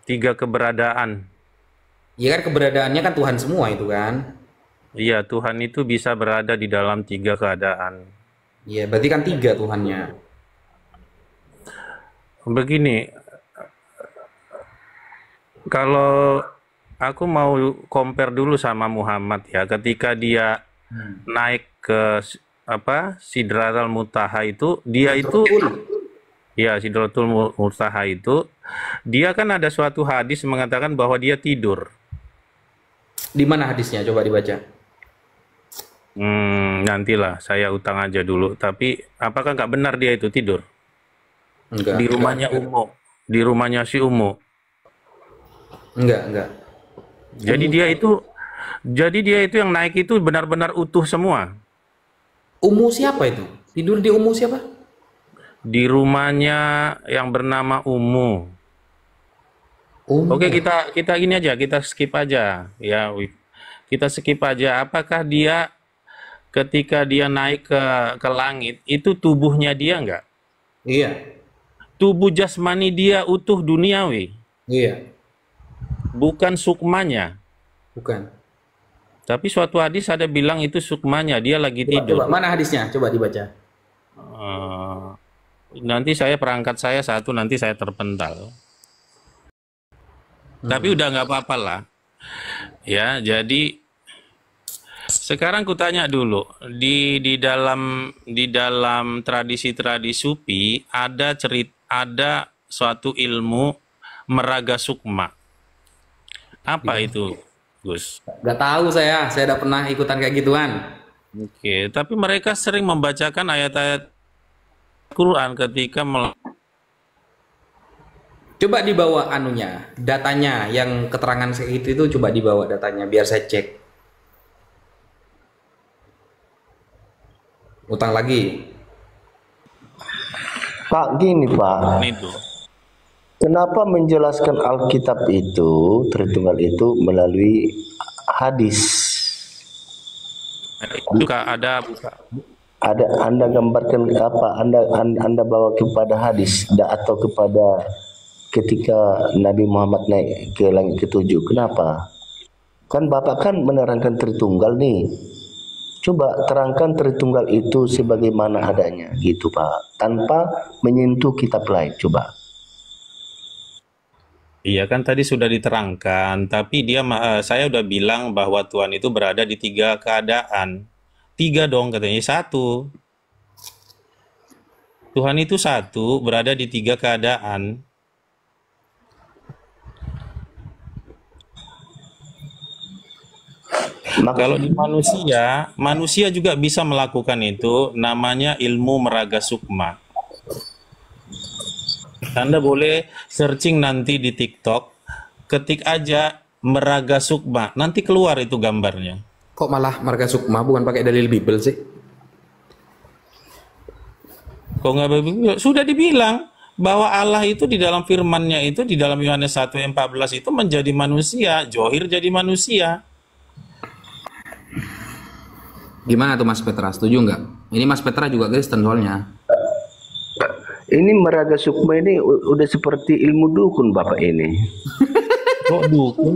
tiga keberadaan. Ya kan keberadaannya kan Tuhan semua itu kan. Iya, Tuhan itu bisa berada di dalam tiga keadaan. Iya, berarti kan tiga Tuhannya. Begini, kalau aku mau compare dulu sama Muhammad ya, ketika dia naik ke Sidratul Muntaha itu, dia itu Betul. ya Sidratul Muntaha itu, dia kan ada suatu hadis mengatakan bahwa dia tidur. Di mana hadisnya? Coba dibaca. Nantilah saya utang aja dulu. Tapi apakah nggak benar dia itu tidur di Enggak. rumahnya Umu, di rumahnya si Umu? Enggak. Jadi dia itu, jadi dia itu yang naik itu benar-benar utuh semua. Umu siapa itu? Tidur di Umu siapa? Di rumahnya yang bernama Umu. Oke, Umu. kita gini aja, kita skip aja ya. Kita skip aja. Apakah dia ketika dia naik ke langit itu tubuhnya dia enggak? Iya. Tubuh jasmani dia utuh duniawi, Iya. bukan sukmanya. Bukan. Tapi suatu hadis ada bilang itu sukmanya, dia lagi Coba. tidur. Mana hadisnya? Coba dibaca. Eh, Nanti saya perangkat saya satu, nanti saya terpental. Tapi udah nggak apa-apa lah. Ya, jadi sekarang kutanya dulu, di dalam tradisi-tradisi Sufi ada suatu ilmu meraga sukma. Apa itu, Gus? Gak tahu saya. Saya udah pernah ikutan kayak gituan. Oke, tapi mereka sering membacakan ayat-ayat Quran ketika Coba dibawa anunya, datanya, yang keterangan segitu itu coba dibawa datanya biar saya cek. Utang lagi. Pak, gini Pak, itu. kenapa menjelaskan Alkitab itu, Tritunggal itu melalui hadis? Itu ada Ada Anda gambarkan apa? Anda bawa kepada hadis atau kepada ketika Nabi Muhammad naik ke langit ketujuh. Kenapa? Kan Bapak kan menerangkan Tritunggal nih. Coba terangkan Tritunggal itu sebagaimana adanya gitu Pak, tanpa menyentuh kitab lain. Coba. Iya kan tadi sudah diterangkan, tapi saya udah bilang bahwa Tuhan itu berada di tiga keadaan. Tiga dong katanya, satu. Tuhan itu satu, berada di tiga keadaan. Kalau di manusia, manusia juga bisa melakukan itu, namanya ilmu meraga sukma. Anda boleh searching nanti di TikTok, ketik aja meraga sukma, nanti keluar itu gambarnya. Kok malah marga sukma bukan pakai dalil Bible sih? Kok nggak begitu? Sudah dibilang bahwa Allah itu di dalam firman-Nya itu di dalam Yohanes 1 ayat 14 itu menjadi manusia, Johir jadi manusia. Gimana tuh Mas Petra? Setuju nggak? Ini Mas Petra juga Kristen soalnya. Ini meraga sukma ini udah seperti ilmu dukun Bapak ini. Kok dukun?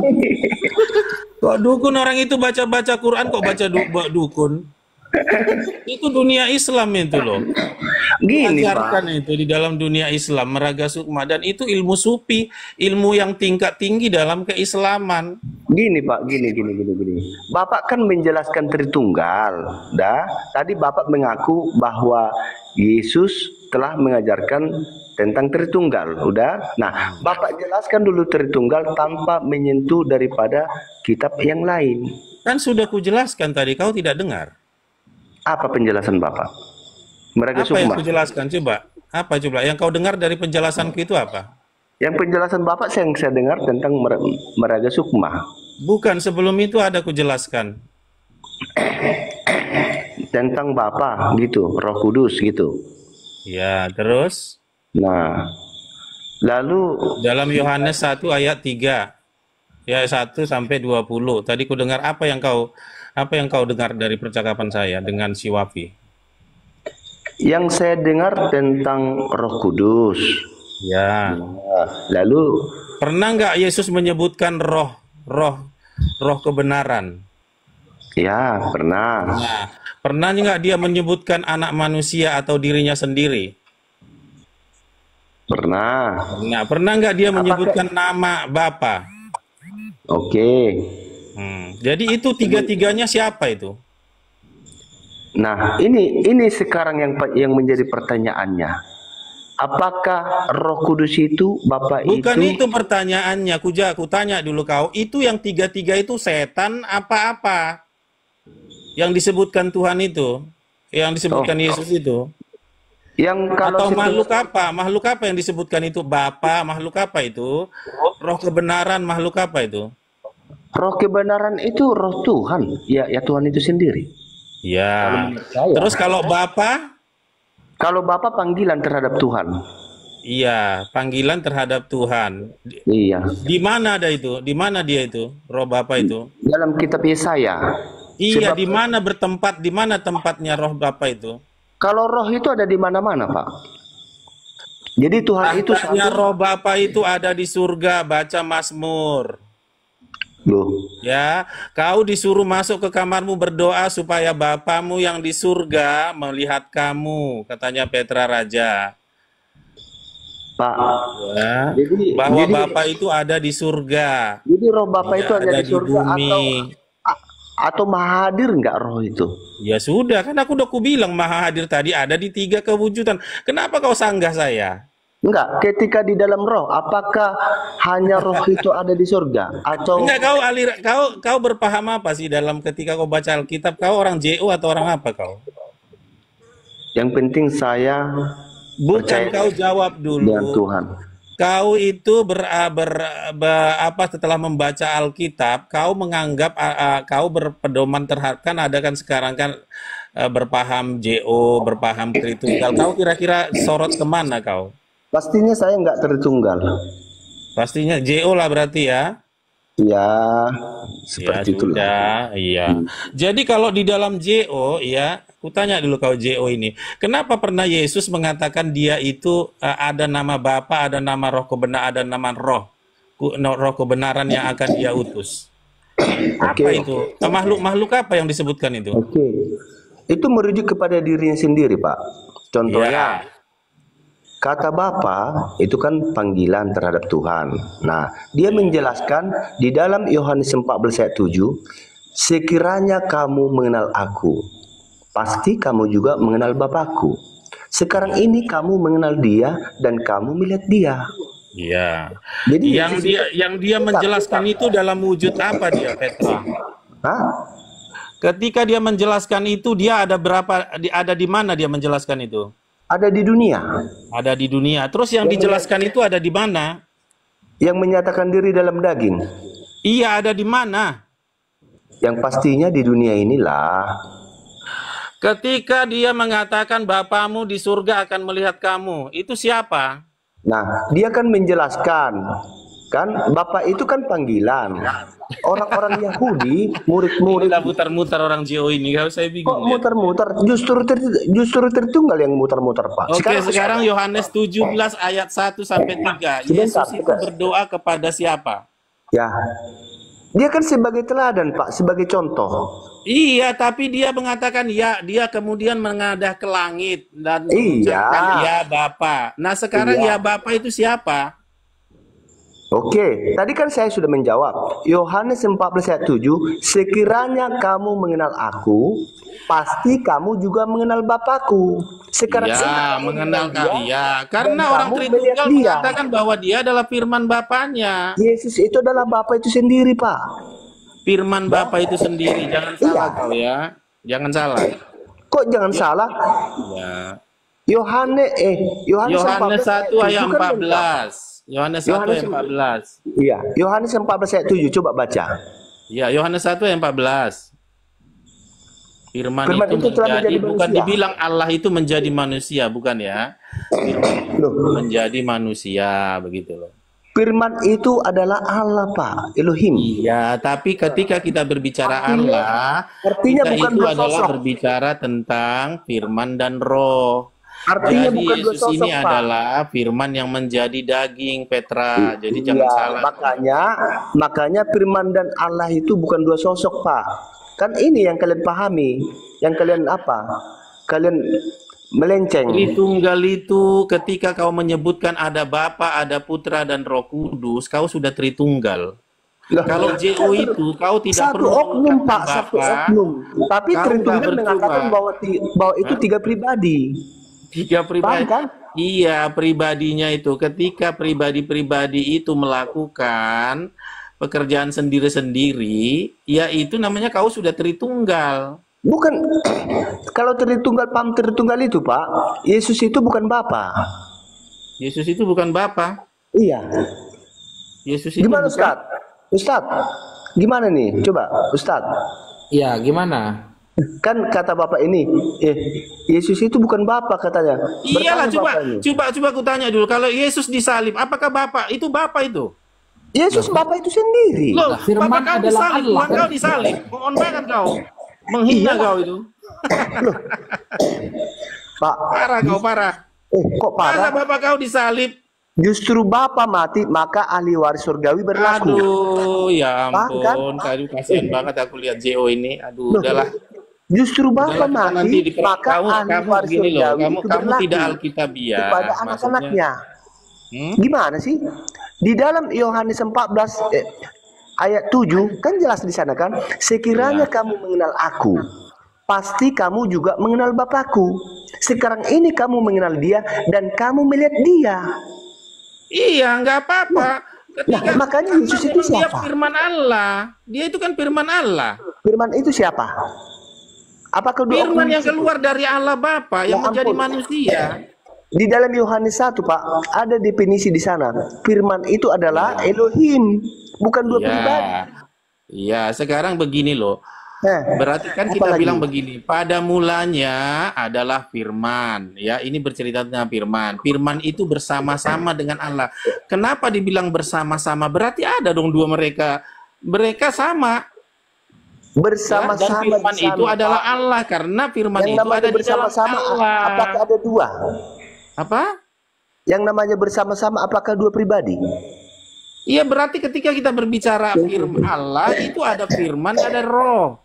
Kok dukun orang itu baca-baca Quran kok baca dukun? Itu dunia Islam itu loh. Gini Diajarkan Pak, itu di dalam dunia Islam meraga sukma dan itu ilmu sufi, ilmu yang tingkat tinggi dalam keislaman. gini Pak, gini. Bapak kan menjelaskan Tritunggal, dah. Tadi Bapak mengaku bahwa Yesus telah mengajarkan tentang Tritunggal, udah. Nah, Bapak jelaskan dulu Tritunggal tanpa menyentuh daripada kitab yang lain. Kan sudah kujelaskan tadi, kau tidak dengar. Apa penjelasan Bapak? Meraga Apa yang sukma. kujelaskan coba? Apa coba? Yang kau dengar dari penjelasanku itu apa? Yang penjelasan Bapak yang saya dengar tentang meraga sukma. Bukan, sebelum itu ada kujelaskan. Tentang Bapa gitu, Roh Kudus gitu. Ya, terus Nah, lalu dalam Yohanes 1 ayat 3, ya 1 sampai 20. Tadi ku dengar apa yang kau dengar dari percakapan saya dengan si Wafi? yang saya dengar tentang Roh Kudus, Ya. Nah, lalu Pernah nggak Yesus menyebutkan roh kebenaran? ya pernah. Nah, pernah nggak dia menyebutkan anak manusia atau dirinya sendiri? Pernah. Nah, pernah nggak dia Apakah menyebutkan nama Bapa? oke. Jadi itu tiga-tiganya siapa itu? Nah, ini sekarang yang menjadi pertanyaannya. Apakah Roh Kudus itu Bapa Bukan itu? itu pertanyaannya, aku tanya dulu kau, itu yang tiga-tiga itu setan apa-apa? Yang disebutkan Tuhan itu, yang Oh, disebutkan Yesus itu? yang kalau Atau situ makhluk apa? Makhluk apa yang disebutkan itu? Bapa, makhluk apa itu? Roh kebenaran, makhluk apa itu? Roh kebenaran itu Roh Tuhan. Ya Tuhan itu sendiri. Kalau Ya. menurut saya, Terus kalau Bapa, kalau Bapa panggilan terhadap Tuhan. iya, panggilan terhadap Tuhan. Iya. Di mana ada itu? Di mana dia itu? Roh Bapa itu? Dalam kitab Yesaya. Iya, Sebab di mana bertempat? Di mana tempatnya Roh Bapa itu? kalau roh itu ada di mana-mana, Pak. Jadi Tuhan itu Tahtanya satu. Roh Bapa itu ada di surga, baca Mazmur. Loh, Ya, kau disuruh masuk ke kamarmu berdoa supaya Bapamu yang di surga melihat kamu, katanya Petra Raja. Pak. Ya, Jadi bahwa jadi Bapa itu ada di surga, jadi roh Bapa itu tidak ada ada di di surga bumi. atau maha hadir nggak roh itu? Ya sudah, kan aku udah kubilang Maha Hadir tadi ada di tiga kewujudan. Kenapa kau sanggah saya? Enggak, ketika di dalam roh, apakah hanya roh itu ada di surga atau Enggak, kau berpaham apa sih dalam ketika kau baca Alkitab? Kau orang JO atau orang apa kau? yang penting saya Bukan, percaya kau jawab dengan dulu. Tuhan? Kau itu setelah membaca Alkitab, kau menganggap kau berpedoman terhadap, kan ada kan sekarang kan berpaham JO, berpaham Tritunggal. Kau kira-kira sorot kemana kau? Pastinya saya nggak tertunggal. Pastinya JO lah berarti ya. Ya, Ya seperti itulah. sudah, iya. Jadi kalau di dalam JO, ya, kutanya dulu kau JO ini, kenapa pernah Yesus mengatakan dia itu ada nama Bapa, ada nama Roh Kebenaran, ada nama Roh Kebenaran yang akan dia utus? Apa Oke, itu? Makhluk apa yang disebutkan itu? oke. Itu merujuk kepada dirinya sendiri, Pak. Contohnya, Ya, kata Bapa itu kan panggilan terhadap Tuhan. Nah, dia menjelaskan di dalam Yohanes 14 ayat 7, sekiranya kamu mengenal aku, pasti kamu juga mengenal Bapakku. Sekarang ini kamu mengenal dia dan kamu melihat dia. iya. Jadi Yang dia menjelaskan itu dalam wujud apa dia, Petra? Hah? Ketika dia menjelaskan itu, dia ada di mana dia menjelaskan itu? Ada di dunia. Ada di dunia. Terus yang dijelaskan itu ada di mana? Yang menyatakan diri dalam daging. Iya, ada di mana? Yang pastinya di dunia inilah. Ketika dia mengatakan Bapamu di surga akan melihat kamu, itu siapa? Nah, dia kan menjelaskan. Kan Bapak itu kan panggilan. Orang-orang Yahudi, murid-murid Inilah muter-muter orang JO ini, kalau saya kok bingung ya. muter-muter, justru tertunggal yang muter-muter, Pak. Oke, sekarang Yohanes 17 ayat 1 sampai 3. Yesus itu berdoa kepada siapa? Ya. Dia kan sebagai teladan, Pak, sebagai contoh. Iya, tapi dia mengatakan ya, dia kemudian mengadah ke langit dan Iya. mengucapkan ya Bapa. Nah, sekarang Iya. ya Bapa itu siapa? Oke, tadi kan saya sudah menjawab. Yohanes 14 ayat 7, sekiranya kamu mengenal aku, pasti kamu juga mengenal Bapakku. Sekarang Ya, mengenal dia, iya. Karena dan orang kamu Tritunggal melihat dia. mengatakan bahwa dia adalah firman Bapaknya. Yesus itu adalah Bapa itu sendiri, Pak. Firman Bapa itu sendiri. Jangan salah Iya. kau ya. Jangan salah. Kok jangan salah? Ya. Yohanes Yohanes 14 1 ayat 7 kan lengkap. 14. Yohanes 1 Yohanes ayat 14. Iya, Yohanes 14 ayat 7 coba baca. Ya, Yohanes 1 ayat 14. Firman Firman itu itu telah menjadi, menjadi bukan manusia. dibilang Allah itu menjadi manusia, bukan ya. Firman itu Loh, menjadi manusia, begitu loh. firman itu adalah Allah, Pak, Elohim. Iya, tapi ketika kita berbicara Allah, Artinya kita bukan itu adalah bersosok. berbicara tentang firman dan roh. Artinya Jadi bukan dua Yesus sosok, ini Pak. adalah firman yang menjadi daging, Petra. Jadi jangan Iya, salah. makanya firman dan Allah itu bukan dua sosok, Pak. Kan ini yang kalian pahami, yang kalian apa? Kalian melenceng. Tritunggal itu ketika kau menyebutkan ada Bapa, ada Putra dan Roh Kudus, kau sudah Tritunggal. Lah, Kalau JO itu kau tidak satu perlu oknum, mengatakan Pak, satu Bapa, oknum. Tapi kau Tritunggal nggak mengatakan bercoba. bahwa itu Hah? 3 pribadi. Tiga Paham pribadi. kan? Iya, pribadinya itu ketika pribadi-pribadi itu melakukan pekerjaan sendiri-sendiri, ya itu namanya kau sudah Tritunggal. Bukan, kalau Tritunggal, paham Tritunggal itu, Pak, Yesus itu bukan Bapa. Yesus itu bukan Bapa. Iya. Yesus itu Gimana, bukan. Ustaz? Ustaz, gimana nih? Coba, Ustaz. Iya, gimana? Kan kata Bapak ini, Yesus itu bukan Bapa katanya. Iyalah, Bertanya Bapak ini. coba aku tanya dulu. Kalau Yesus disalib, apakah Bapak? Itu Bapak itu. Yesus Bapak itu sendiri. Loh, Nah, firman Bapak kau adalah disalib, Allah, Tuhan kan? kau disalib. Mohon banget kau. Menghina kau itu. Pak, Parah kau, parah. kok Masa parah? Bapak kau disalib? Justru Bapak mati, maka ahli waris surgawi berlaku. Aduh, ya Paham kan? ampun. Aduh, kasihan banget aku lihat JO ini. Aduh, Loh, udahlah. Justru Udahlah, Bapak kita nanti mati, maka ahli kamu waris gini loh, surgawi kamu itu kamu berlaku tidak alkitabiah. kepada Maksudnya, anak-anaknya. hmm? Gimana sih? Di dalam Yohanes 14 ayat 7 kan jelas di sana kan, sekiranya Ya. kamu mengenal aku, pasti kamu juga mengenal Bapakku. Sekarang ini kamu mengenal dia dan kamu melihat dia. Iya, nggak apa-apa. Ketika makanya Yesus itu dia siapa? firman Allah, dia itu kan firman Allah. Firman itu siapa? Apakah dua Firman oknum yang itu? keluar dari Allah Bapa yang Ya menjadi ampun. manusia. Di dalam Yohanes 1, Pak, ada definisi di sana. Firman itu adalah Elohim, bukan dua pribadi. Iya. Iya, sekarang begini loh. Nah, Berarti kan apa kita lagi? bilang begini, pada mulanya adalah firman. Ya, ini bercerita tentang firman. Firman itu bersama-sama dengan Allah. Kenapa dibilang bersama-sama? Berarti ada dong dua mereka. Mereka sama. Ya, dan Bersama-sama firman di sana, itu adalah Pak. Allah karena firman Yang itu namanya ada di dalam bersama-sama, Allah. apakah ada dua? Apa? Yang namanya bersama-sama, apakah dua pribadi? Iya, berarti ketika kita berbicara firman Allah itu ada firman, ada roh.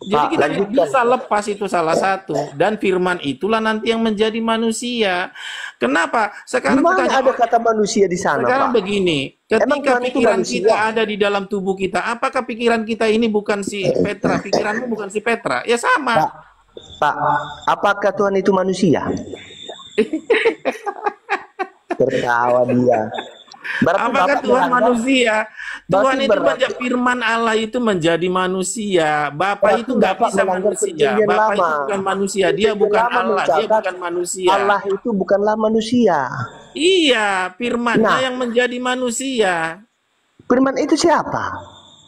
Jadi Pak, kita nggak lanjutkan. bisa lepas itu salah satu. Dan firman itulah nanti yang menjadi manusia. Kenapa? Sekarang Gimana tanya, ada kata manusia di sana, sekarang Pak? begini, Emang ketika Tuhan itu pikiran manusia? kita ada di dalam tubuh kita, apakah pikiran kita ini bukan si Petra? Pikiranmu bukan si Petra? Ya sama. Pak, apakah Tuhan itu manusia? Tertawa dia. Berarti Apakah Bapak Tuhan melanggar- manusia? Berarti Tuhan itu berarti- firman Allah itu menjadi manusia. Bapak Berarti itu nggak Bapak bisa melanggar manusia. perjanjian Bapak itu lama. bukan manusia. Dia Perjanjian bukan lama Allah. Dia mencatat bukan manusia. Allah itu bukanlah manusia. Iya, firmannya Nah. yang menjadi manusia. Firman itu siapa?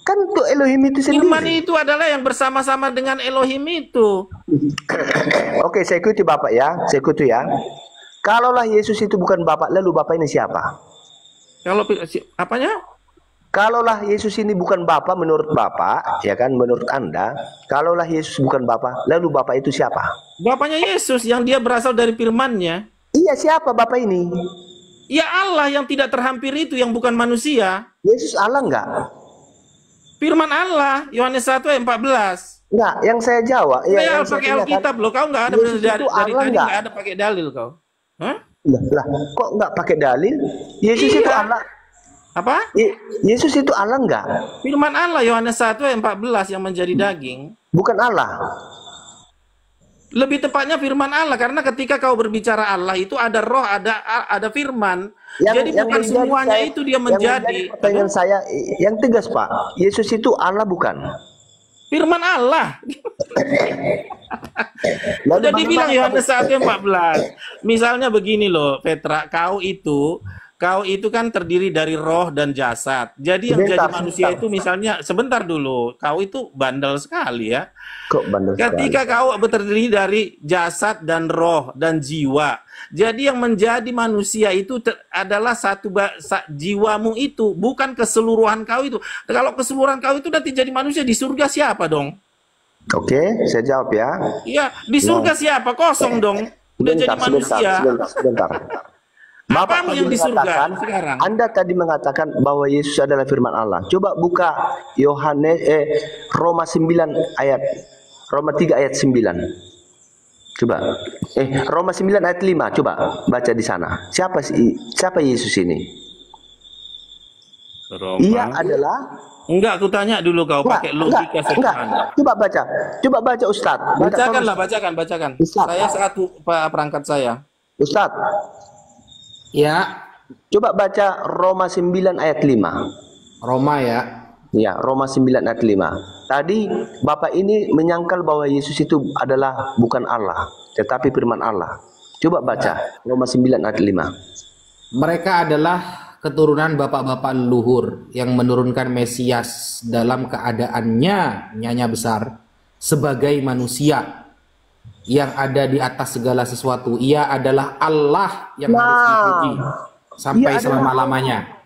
Kan untuk Elohim itu Firman sendiri. itu adalah yang bersama-sama dengan Elohim itu. Oke, saya ikuti Bapak ya. Saya ikuti ya. Kalaulah Yesus itu bukan Bapak, lalu Bapak ini siapa? Kalau apanya? Kalaulah Yesus ini bukan Bapa menurut Bapak, ya kan, menurut Anda, kalaulah Yesus bukan Bapa, lalu Bapak itu siapa? Bapaknya Yesus yang dia berasal dari firman-Nya. Iya, siapa Bapak ini? Ya Allah yang tidak terhampir itu yang bukan manusia. Yesus Allah enggak? Firman Allah, Yohanes 1 ayat 14. Enggak, yang saya jawab, ya, Saya yang saya pakai tanyakan, Alkitab loh, kau nggak ada Yesus dari itu tadi Allah nggak? nggak ada pakai dalil kau. Hah? lah, kok enggak pakai dalil? Yesus Iya. itu Allah. Apa? Yesus itu Allah enggak? Firman Allah Yohanes 1 ayat 14 yang menjadi daging. Bukan Allah. Lebih tepatnya firman Allah karena ketika kau berbicara Allah itu ada roh, ada firman. Jadi bukan menjadi semuanya saya- itu dia yang menjadi. pertanyaan saya yang tegas, Pak. Yesus itu Allah bukan? Firman Allah. Lalu Udah dibilang bagaimana Yohanes 1 ayat 14. Misalnya begini loh, Petra, kau itu kan terdiri dari roh dan jasad. Jadi yang jadi manusia itu misalnya sebentar dulu, kau itu bandel sekali ya. Kok bandel sekali? Ketika kau terdiri dari jasad dan roh dan jiwa. Jadi yang menjadi manusia itu adalah jiwamu itu, bukan keseluruhan kau itu. Kalau keseluruhan kau itu udah jadi manusia, di surga siapa dong? Oke, saya jawab ya. Iya, di surga siapa? Kosong dong. udah jadi Sebentar, manusia. sebentar. Bapak Apamu tadi yang di surga mengatakan, sekarang? Anda tadi mengatakan bahwa Yesus adalah firman Allah. Coba buka Roma 9 ayat Roma 3 ayat 9. Coba. Roma 9 ayat 5, coba baca di sana. Siapa Yesus ini? Roma. Ia adalah Enggak, aku tanya dulu kau pakai logika sederhana. Coba baca. Coba baca Ustaz. Bacakanlah, bacakan. Ustaz. Saya satu perangkat saya. Ustaz, Ya, coba baca Roma 9 ayat 5. Roma ya. Ya, Roma 9 ayat 5. Tadi Bapak ini menyangkal bahwa Yesus itu adalah bukan Allah, tetapi firman Allah. Coba baca Roma 9 ayat 5. Mereka adalah keturunan bapak-bapak leluhur yang menurunkan Mesias dalam keadaannya nyanya besar sebagai manusia yang ada di atas segala sesuatu. Ia adalah Allah yang harus dipuji sampai selama-lamanya.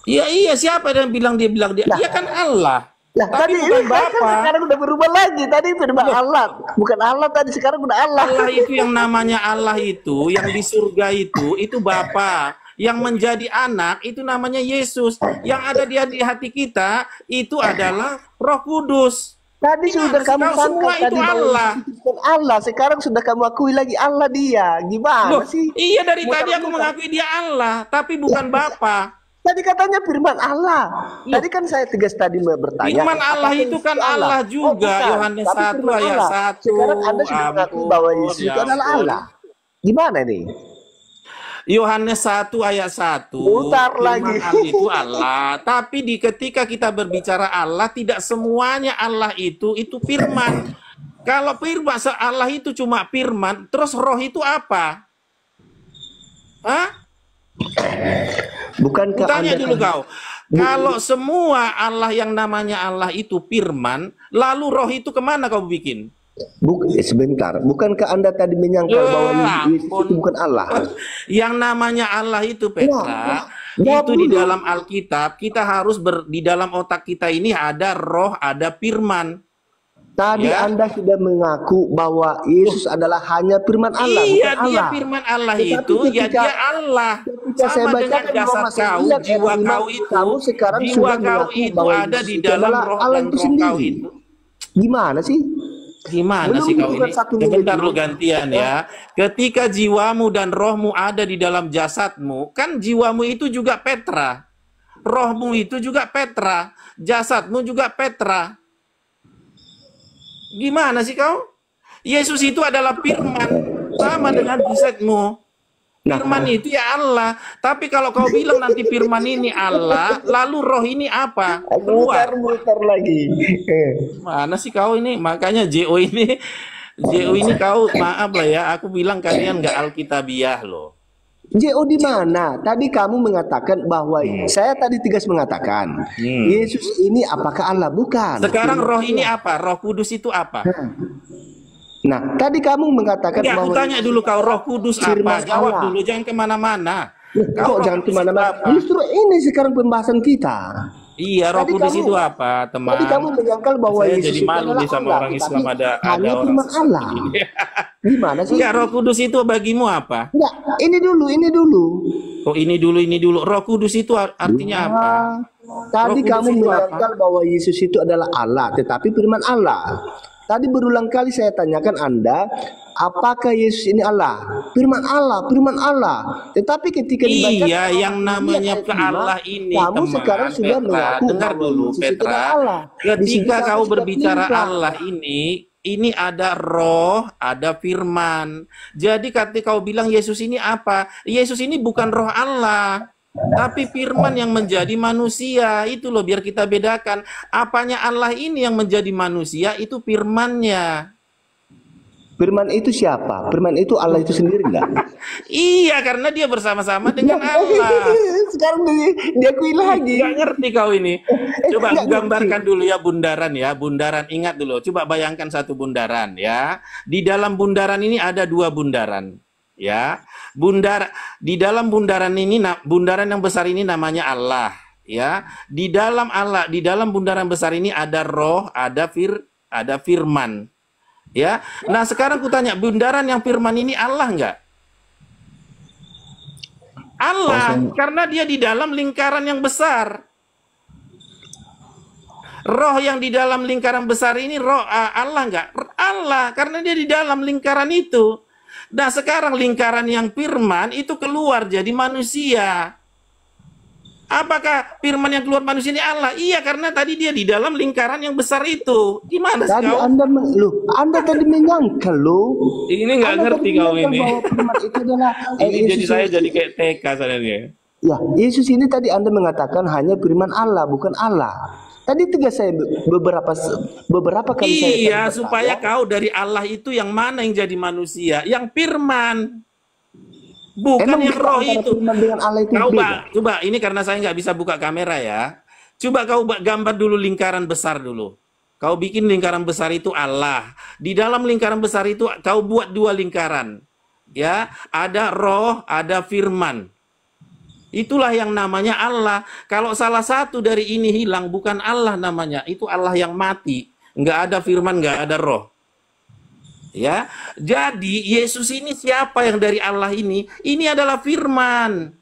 Iya, siapa yang bilang dia? Dia kan Allah. Lah, Tapi tadi bukan Bapa. sekarang udah berubah lagi. Tadi firman Allah, bukan Allah tadi, sekarang udah Allah. Allah itu yang namanya Allah itu, yang di surga itu Bapa. Yang menjadi anak itu namanya Yesus. Yang ada di hati kita itu adalah Roh Kudus. Tadi sudah kamu semua sangka itu tadi Allah. bukan Allah, sekarang sudah kamu akui lagi Allah dia. Gimana Loh, sih? iya dari tadi aku mengakui dia Allah, tapi bukan Bapa. Tadi katanya firman Allah. Tadi kan saya tegas tadi bertanya. Firman Allah apakah itu Yesus kan Allah juga, bukan. Yohanes Tapi 1 firman ayat Allah. 1. Sekarang Anda sudah mengakui bahwa Yesus itu adalah Allah. Gimana nih? Yohanes 1 ayat 1. Putar Firman lagi. Allah itu Allah, tapi ketika kita berbicara Allah, tidak semuanya Allah itu firman. Kalau firman Allah itu cuma firman, terus roh itu apa? Hah? Bukankah Tanya Anda dulu kau. Kalau semua Allah yang namanya Allah itu firman, lalu roh itu kemana kau bikin? Sebentar, bukankah Anda tadi menyangkal bahwa Yesus itu bukan Allah? Yang namanya Allah itu Petra, itu di dalam Alkitab kita harus di dalam otak kita ini ada roh, ada firman. Tadi Ya. Anda sudah mengaku bahwa Yesus adalah hanya firman Allah, Iya, bukan dia Allah. firman Allah Tetapi itu, ya ketika- dia Allah. ketika saya Sama bacakan dengan jasad Roma kau, 9 jiwa ayat kau 5, itu, kamu sekarang jiwa sudah kau mengaku itu bahwa ada Yesus di itu dalam adalah roh Allah dan itu roh kau sendiri. itu. Gimana sih? Gimana Belum sih kau bukan ini? satu menit Sebentar dulu. lu gantian ya. Ketika jiwamu dan rohmu ada di dalam jasadmu, kan jiwamu itu juga Petra. Rohmu itu juga Petra. Jasadmu juga Petra. Gimana sih kau? Yesus itu adalah firman. Sama dengan jasadmu. Firman itu ya Allah. Tapi kalau kau bilang nanti firman ini Allah, lalu roh ini apa? Keluar. Muter lagi. Mana sih kau ini? Makanya JO ini kau maaf lah ya. Aku bilang kalian nggak alkitabiah loh. JO di mana? Tadi kamu mengatakan bahwa saya tadi tegas mengatakan Yesus ini apakah Allah? Bukan. Sekarang roh ini apa? Roh Kudus itu apa? Nah, tadi kamu mengatakan Enggak, aku bahwa tanya dulu kau roh kudus Firman apa? Jawab Allah. dulu, jangan kemana-mana. kok roh jangan kudus itu kemana-mana. apa? Justru ini sekarang pembahasan kita. Iya, roh Tadi kudus kamu- itu apa, teman? Tadi kamu menyangkal bahwa Saya Yesus jadi itu malu adalah nih sama Allah, orang Islam tetapi ada hanya orang firman seperti Allah. ini. Gimana sih? Enggak, roh kudus itu bagimu apa? Enggak, ini dulu. Oh, ini dulu. Roh kudus itu artinya apa? Tadi Roh kamu Kudus itu menyangkal bahwa Yesus itu adalah Allah, tetapi firman Allah. Tadi berulang kali saya tanyakan Anda, apakah Yesus ini Allah? Firman Allah. Tetapi ketika dibaca Iya, yang namanya ke Allah ini, kamu teman, sekarang sudah Petra. mengaku Dengar bahwa dulu, Yesus itu Petra. adalah Allah. Di situ Ketika kamu kau sudah berbicara pelintang. Allah ini ada roh, ada firman. Jadi ketika kau bilang Yesus ini apa? Yesus ini bukan roh Allah, tapi firman yang menjadi manusia. Itu loh, biar kita bedakan. Apanya Allah ini yang menjadi manusia, itu firmannya. Firman itu siapa? Firman itu Allah itu sendiri enggak? Iya, karena dia bersama-sama dengan Allah. Sekarang diakui lagi. Nggak ngerti kau ini. Coba nggak aku gambarkan dulu ya bundaran ya. Bundaran, ingat dulu. Coba bayangkan satu bundaran ya. Di dalam bundaran ini ada dua bundaran. Ya. Di dalam bundaran ini, bundaran yang besar ini namanya Allah. Ya. Di dalam bundaran besar ini ada roh, ada firman. Ya. Nah, sekarang kutanya, bundaran yang firman ini Allah nggak? Allah, karena dia di dalam lingkaran yang besar. Roh yang di dalam lingkaran besar ini roh Allah nggak? Allah, karena dia di dalam lingkaran itu. Nah, sekarang lingkaran yang firman itu keluar jadi manusia. Apakah firman yang keluar manusia ini Allah? Iya, karena tadi dia di dalam lingkaran yang besar itu. Gimana sih Tadi kau? Anda tadi menyangkal loh. Ini nggak Anda ngerti tadi kau menyangkal ini. bahwa firman itu adalah Ini jadi Yesus. saya jadi kayak TK sebenarnya. Ya, Yesus ini tadi Anda mengatakan hanya firman Allah, bukan Allah. Tadi tegas saya beberapa kali saya Iya, tadi supaya bertanya. kau dari Allah itu yang mana yang jadi manusia? Yang firman. Bukan Emang yang beda roh antara itu. firman dengan Allah itu Kau beda? coba ini karena saya nggak bisa buka kamera ya. Coba kau gambar dulu lingkaran besar dulu. Kau bikin lingkaran besar itu Allah. Di dalam lingkaran besar itu kau buat dua lingkaran. Ya, ada roh, ada firman. Itulah yang namanya Allah. Kalau salah satu dari ini hilang, bukan Allah namanya. Itu Allah yang mati. Nggak ada firman, nggak ada roh. Ya, jadi Yesus ini siapa yang dari Allah ini? Ini adalah firman.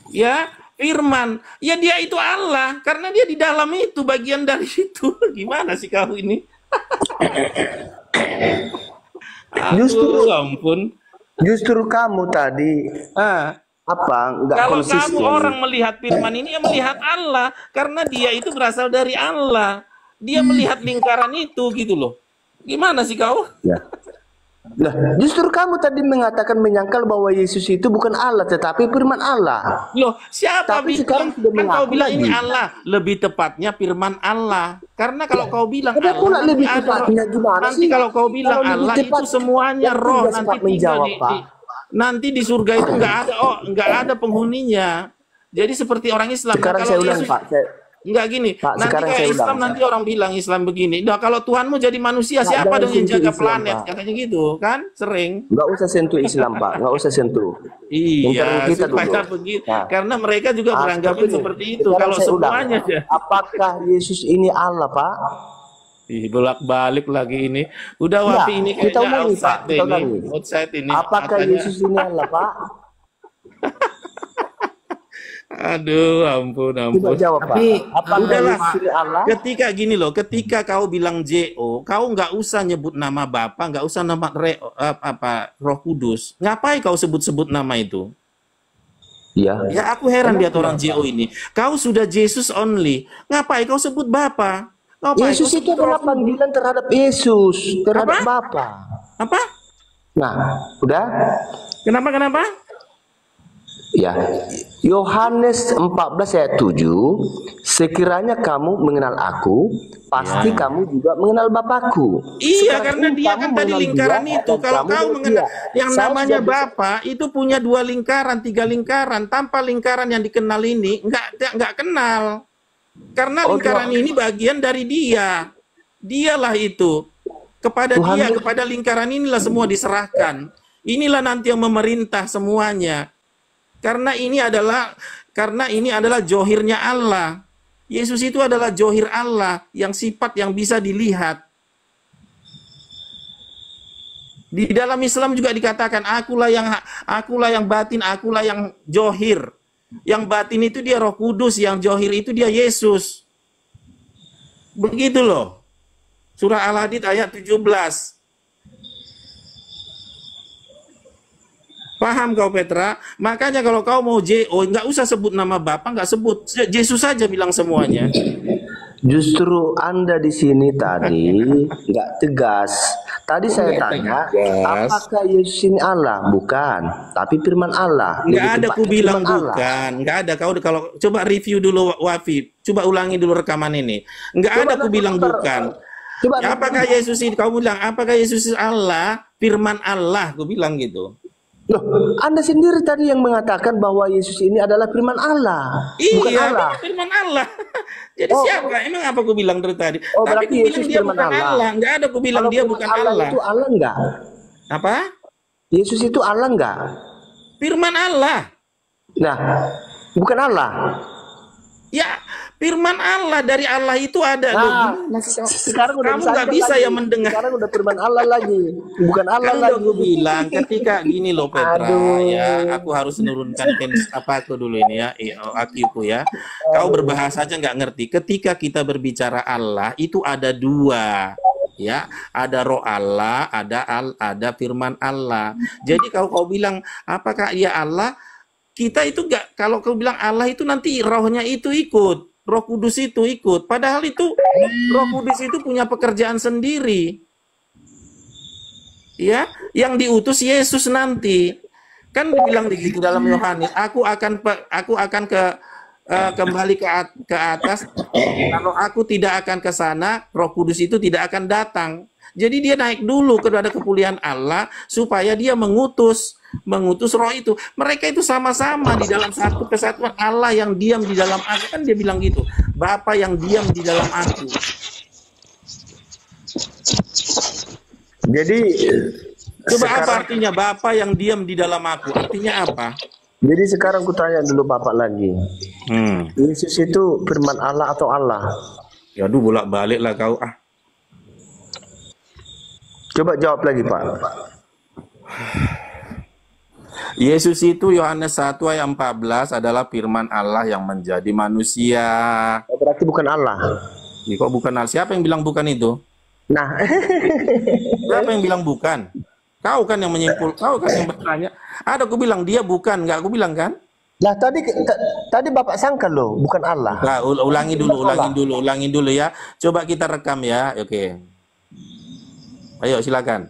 Ya, firman. Ya, dia itu Allah karena dia di dalam itu, bagian dari itu. Gimana sih kau ini? Justru Aduh, ampun. justru kamu tadi Ah, nggak kalau konsisten. kamu orang melihat firman ini, ya melihat Allah karena dia itu berasal dari Allah. Dia melihat lingkaran itu gitu loh. Gimana sih kau? Ya. Nah, justru kamu tadi mengatakan menyangkal bahwa Yesus itu bukan Allah tetapi firman Allah. Loh, siapa Tapi sekarang bilang? sudah Kan kau mengaku bilang ini lagi. Allah. Lebih tepatnya firman Allah. Karena kalau kau bilang Ada pula Allah, lebih nanti ada tepatnya roh. gimana Nanti sih? kalau kau bilang Kalau lebih Allah cepat, itu semuanya yang roh. tidak Nanti cepat tinggal menjawab, Pak. nanti di surga itu nggak ada penghuninya. Jadi seperti orang Islam. Nah, Sekarang kalau saya ulang, Yesus Pak. nggak gini. Pak, Nanti sekarang kayak saya Islam ulang. nanti orang bilang Islam begini. Nah, kalau Tuhanmu jadi manusia, Pak, siapa jangan dong yang sentuh jaga Islam, planet? Pak. Katanya gitu kan? Sering. Nggak usah sentuh Islam, Pak. Nggak usah sentuh. Internet Iya, kita supaya dulu. begitu. Nah, Karena mereka juga beranggapin begini. seperti itu. Sekarang Kalau saya ulang. semuanya aja. Apakah Yesus ini Allah, Pak? Ih, bolak-balik lagi ini. Udah Enggak, Wafi ini kita kayaknya ulangi, Pak. outside Kita ini. ulangi. Outside ini. Apakah Matanya. Yesus ini Allah, Pak? Aduh, ampun, Tidak ampun. jawab, Pak. Tapi, Apakah Udahlah. Yesus ini Allah? Ketika gini loh, ketika kau bilang JO, kau nggak usah nyebut nama Bapa, nggak usah nama Roh Kudus. Ngapain kau sebut-sebut nama itu? Iya. Ya aku heran lihat orang JO ini. Kau sudah Jesus only. Ngapain kau sebut Bapa? Ngapain Yesus kau itu sebut adalah Roh Kudus? panggilan terhadap Yesus, terhadap Apa? Bapa. Apa? Nah, udah? Kenapa? Ya. Yohanes 14 ayat 7, sekiranya kamu mengenal aku, pasti Ya. kamu juga mengenal Bapakku. Iya, Sekarang karena ini dia kamu kan tadi mengenal lingkaran dia, itu. dan Kalau kamu kau mengenal mengenal dia. yang Saya namanya sudah bisa- Bapa itu punya 2 lingkaran, 3 lingkaran. Tanpa lingkaran yang dikenal ini nggak kenal. Karena Oh, lingkaran ini bagian dari dia. Dialah itu. Kepada Tuhan dia, itu- kepada lingkaran inilah semua diserahkan. Inilah nanti yang memerintah semuanya. Karena ini adalah johirnya Allah. Yesus itu adalah johir Allah yang sifat yang bisa dilihat. Di dalam Islam juga dikatakan akulah yang batin, akulah yang johir. Yang batin itu dia Roh Kudus, yang johir itu dia Yesus. Begitu loh. Surah Al-Hadid ayat 17. Paham kau Petra? Makanya kalau kau mau JO, nggak usah sebut nama Bapa, nggak sebut. Yesus saja bilang semuanya. Justru Anda di sini tadi nggak tegas. Tadi saya tanya, apakah Yesus ini Allah? Bukan, tapi firman Allah. Nggak Lebih ada tepatnya ku bilang firman Allah. bukan. Nggak ada. Kau kalau coba review dulu Wafi. Coba ulangi dulu rekaman ini. Nggak ada ku bilang bukan. Coba Ya, apakah Yesus ini? Kau bilang apakah Yesus Allah? Firman Allah. Ku bilang gitu. Loh, Anda sendiri tadi yang mengatakan bahwa Yesus ini adalah firman Allah, bukan Iya, Allah. firman Allah. Jadi Oh. siapa? Emang apa ku bilang dari tadi? Oh, Tapi berarti ku bilang Yesus dia firman bukan Allah. Allah. Nggak ada ku bilang Kalau dia firman bukan Allah Allah. itu Allah enggak? Apa? Yesus itu Allah enggak? Firman Allah. Nah, bukan Allah. Ya, Firman Allah, dari Allah itu ada. Nah, Loh, sekarang udah kamu nggak bisa lagi. ya mendengar. Sekarang udah firman Allah lagi, bukan Allah Kan udah lagi. gue bilang ketika gini loh Petra, Aduh. ya aku harus menurunkan apa aku dulu ini ya, IQ-ku ya. Kau berbahasa aja nggak ngerti. Ketika kita berbicara Allah itu ada dua, ya, ada roh Allah, ada firman Allah. Jadi kalau kau bilang apakah ia Allah, kita itu nggak. Kalau kau bilang Allah itu nanti rohnya itu ikut. Roh Kudus itu ikut, padahal itu Roh Kudus itu punya pekerjaan sendiri, ya, yang diutus Yesus nanti. Kan dibilang di situ dalam Yohanes, aku akan kembali ke atas. Kalau aku tidak akan ke sana, Roh Kudus itu tidak akan datang. Jadi dia naik dulu kepada kepuliaan Allah supaya dia mengutus roh itu. Mereka itu sama-sama di dalam satu kesatuan. Allah yang diam di dalam aku, kan dia bilang gitu. Bapa yang diam di dalam aku. Jadi Coba apa artinya Bapa yang diam di dalam aku? Artinya apa? Jadi sekarang ku tanya dulu Bapak lagi. Yesus itu firman Allah atau Allah? Ya aduh, bolak-balik lah kau. Coba jawab lagi Pak. Yesus itu Yohanes 1 ayat 14 adalah firman Allah yang menjadi manusia. Berarti bukan Allah. Ya, kok bukan Allah? Siapa yang bilang bukan itu? Nah, Siapa yang bilang bukan? Kau kan yang menyimpul, kau kan yang bertanya. Ada aku bilang dia bukan, nggak aku bilang kan? lah tadi Bapak sangka loh, bukan Allah. Nah, ulangi dulu ya. Coba kita rekam ya. Oke. Ayo silakan.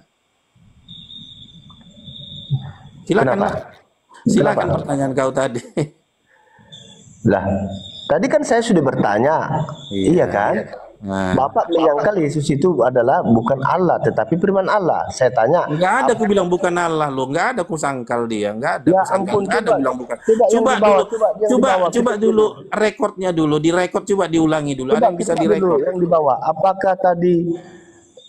Silakan pertanyaan kau tadi. Lah, tadi kan saya sudah bertanya. Iya kan? Nah. Bapak menyangkal Yesus itu adalah bukan Allah tetapi firman Allah. Saya tanya. Enggak ada aku bilang bukan Allah loh. Enggak ada aku sangkal dia. Enggak ada. Ya ampun, coba, ada bilang bukan. Coba dulu rekodnya dulu. Direkod coba diulangi dulu. Ada yang bisa direkod. Yang di bawah. Apakah tadi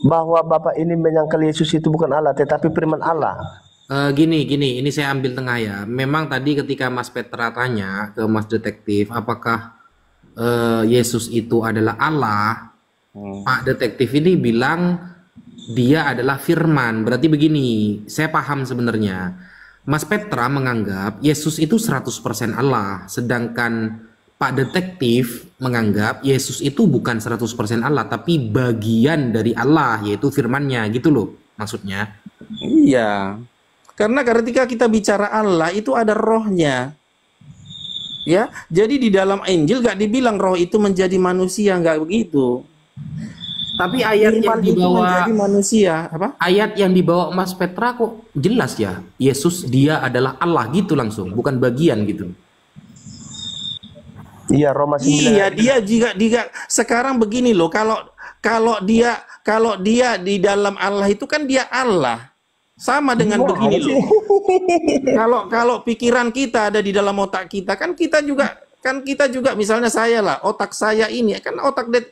bahwa Bapak ini menyangkal Yesus itu bukan Allah tetapi firman Allah? Gini, ini saya ambil tengah ya. Memang tadi ketika Mas Petra tanya ke Mas Detektif, apakah Yesus itu adalah Allah, Pak Detektif ini bilang dia adalah firman. Berarti begini, saya paham sebenarnya. Mas Petra menganggap Yesus itu 100% Allah, sedangkan Pak Detektif menganggap Yesus itu bukan 100% Allah, tapi bagian dari Allah, yaitu firman-Nya, gitu loh maksudnya. Iya. Karena ketika kita bicara Allah itu ada rohnya. Ya, jadi di dalam Injil gak dibilang roh itu menjadi manusia, nggak begitu. Tapi ayat yang dibawa menjadi manusia, apa? Ayat yang dibawa Mas Petra kok jelas ya, Yesus dia adalah Allah gitu langsung, bukan bagian gitu. Iya, Roma 9. Iya, dia sekarang begini loh, kalau dia di dalam Allah itu kan dia Allah. Sama dengan begini loh. Kalau pikiran kita ada di dalam otak kita, kan kita juga misalnya saya lah, otak saya ini kan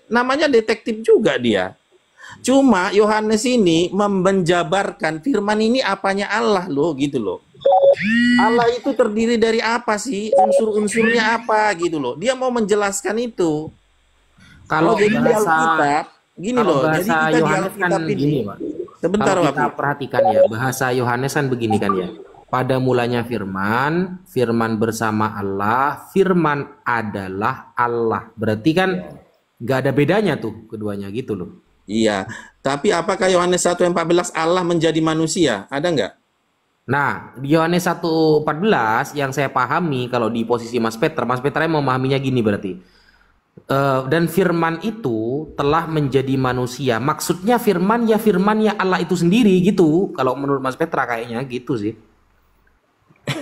namanya detektif juga dia. Cuma Yohanes ini menjabarkan firman ini apanya Allah loh, gitu loh. Allah itu terdiri dari apa sih? Unsur-unsurnya apa gitu loh. Dia mau menjelaskan itu. Kalau jadi di Alkitab gini loh. Jadi bahasa kita di Yohanes kan Alkitab ini, Pak. sebentar Kalau kita Pak. perhatikan ya, bahasa Yohanes kan begini kan ya. Pada mulanya firman, firman bersama Allah, firman adalah Allah. Berarti kan gak ada bedanya tuh keduanya gitu loh. Iya, tapi apakah Yohanes 1:14 Allah menjadi manusia? Ada nggak? Nah, di Yohanes 1:14 yang saya pahami kalau di posisi Mas Petra yang memahaminya gini berarti. Dan firman itu telah menjadi manusia. Maksudnya firmannya Allah itu sendiri gitu. Kalau menurut Mas Petra kayaknya gitu sih.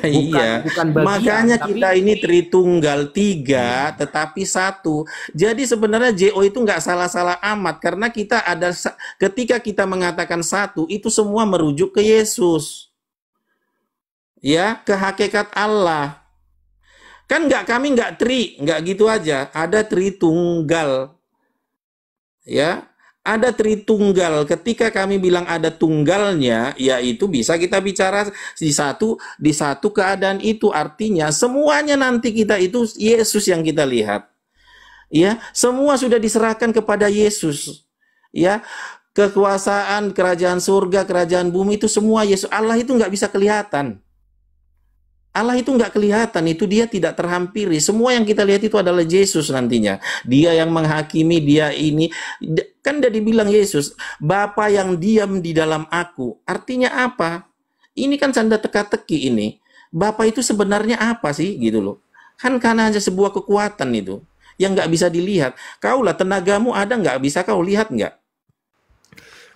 Iya, bukan bagian, makanya kita ini Tritunggal 3 tetapi satu. Jadi sebenarnya JO itu nggak salah-salah amat, karena kita ada ketika kita mengatakan satu itu semua merujuk ke Yesus, ya, ke hakikat Allah. Kan kami nggak gitu aja, ada Tritunggal, ya. Ada Tritunggal. Ketika kami bilang ada tunggalnya, yaitu bisa kita bicara di satu keadaan itu. Artinya semuanya nanti kita itu Yesus yang kita lihat. Ya, semua sudah diserahkan kepada Yesus. Ya, kekuasaan, kerajaan surga, kerajaan bumi itu semua Yesus. Allah itu nggak bisa kelihatan. Allah itu nggak kelihatan, itu dia tidak terhampiri. Semua yang kita lihat itu adalah Yesus nantinya. Dia yang menghakimi, dia ini. Kan udah dibilang Yesus, Bapa yang diam di dalam aku. Artinya apa? Ini kan canda teka-teki ini. Bapa itu sebenarnya apa sih? Gitu loh. Kan karena hanya sebuah kekuatan itu. Yang nggak bisa dilihat. Kaulah tenagamu ada nggak? Bisa kau lihat nggak?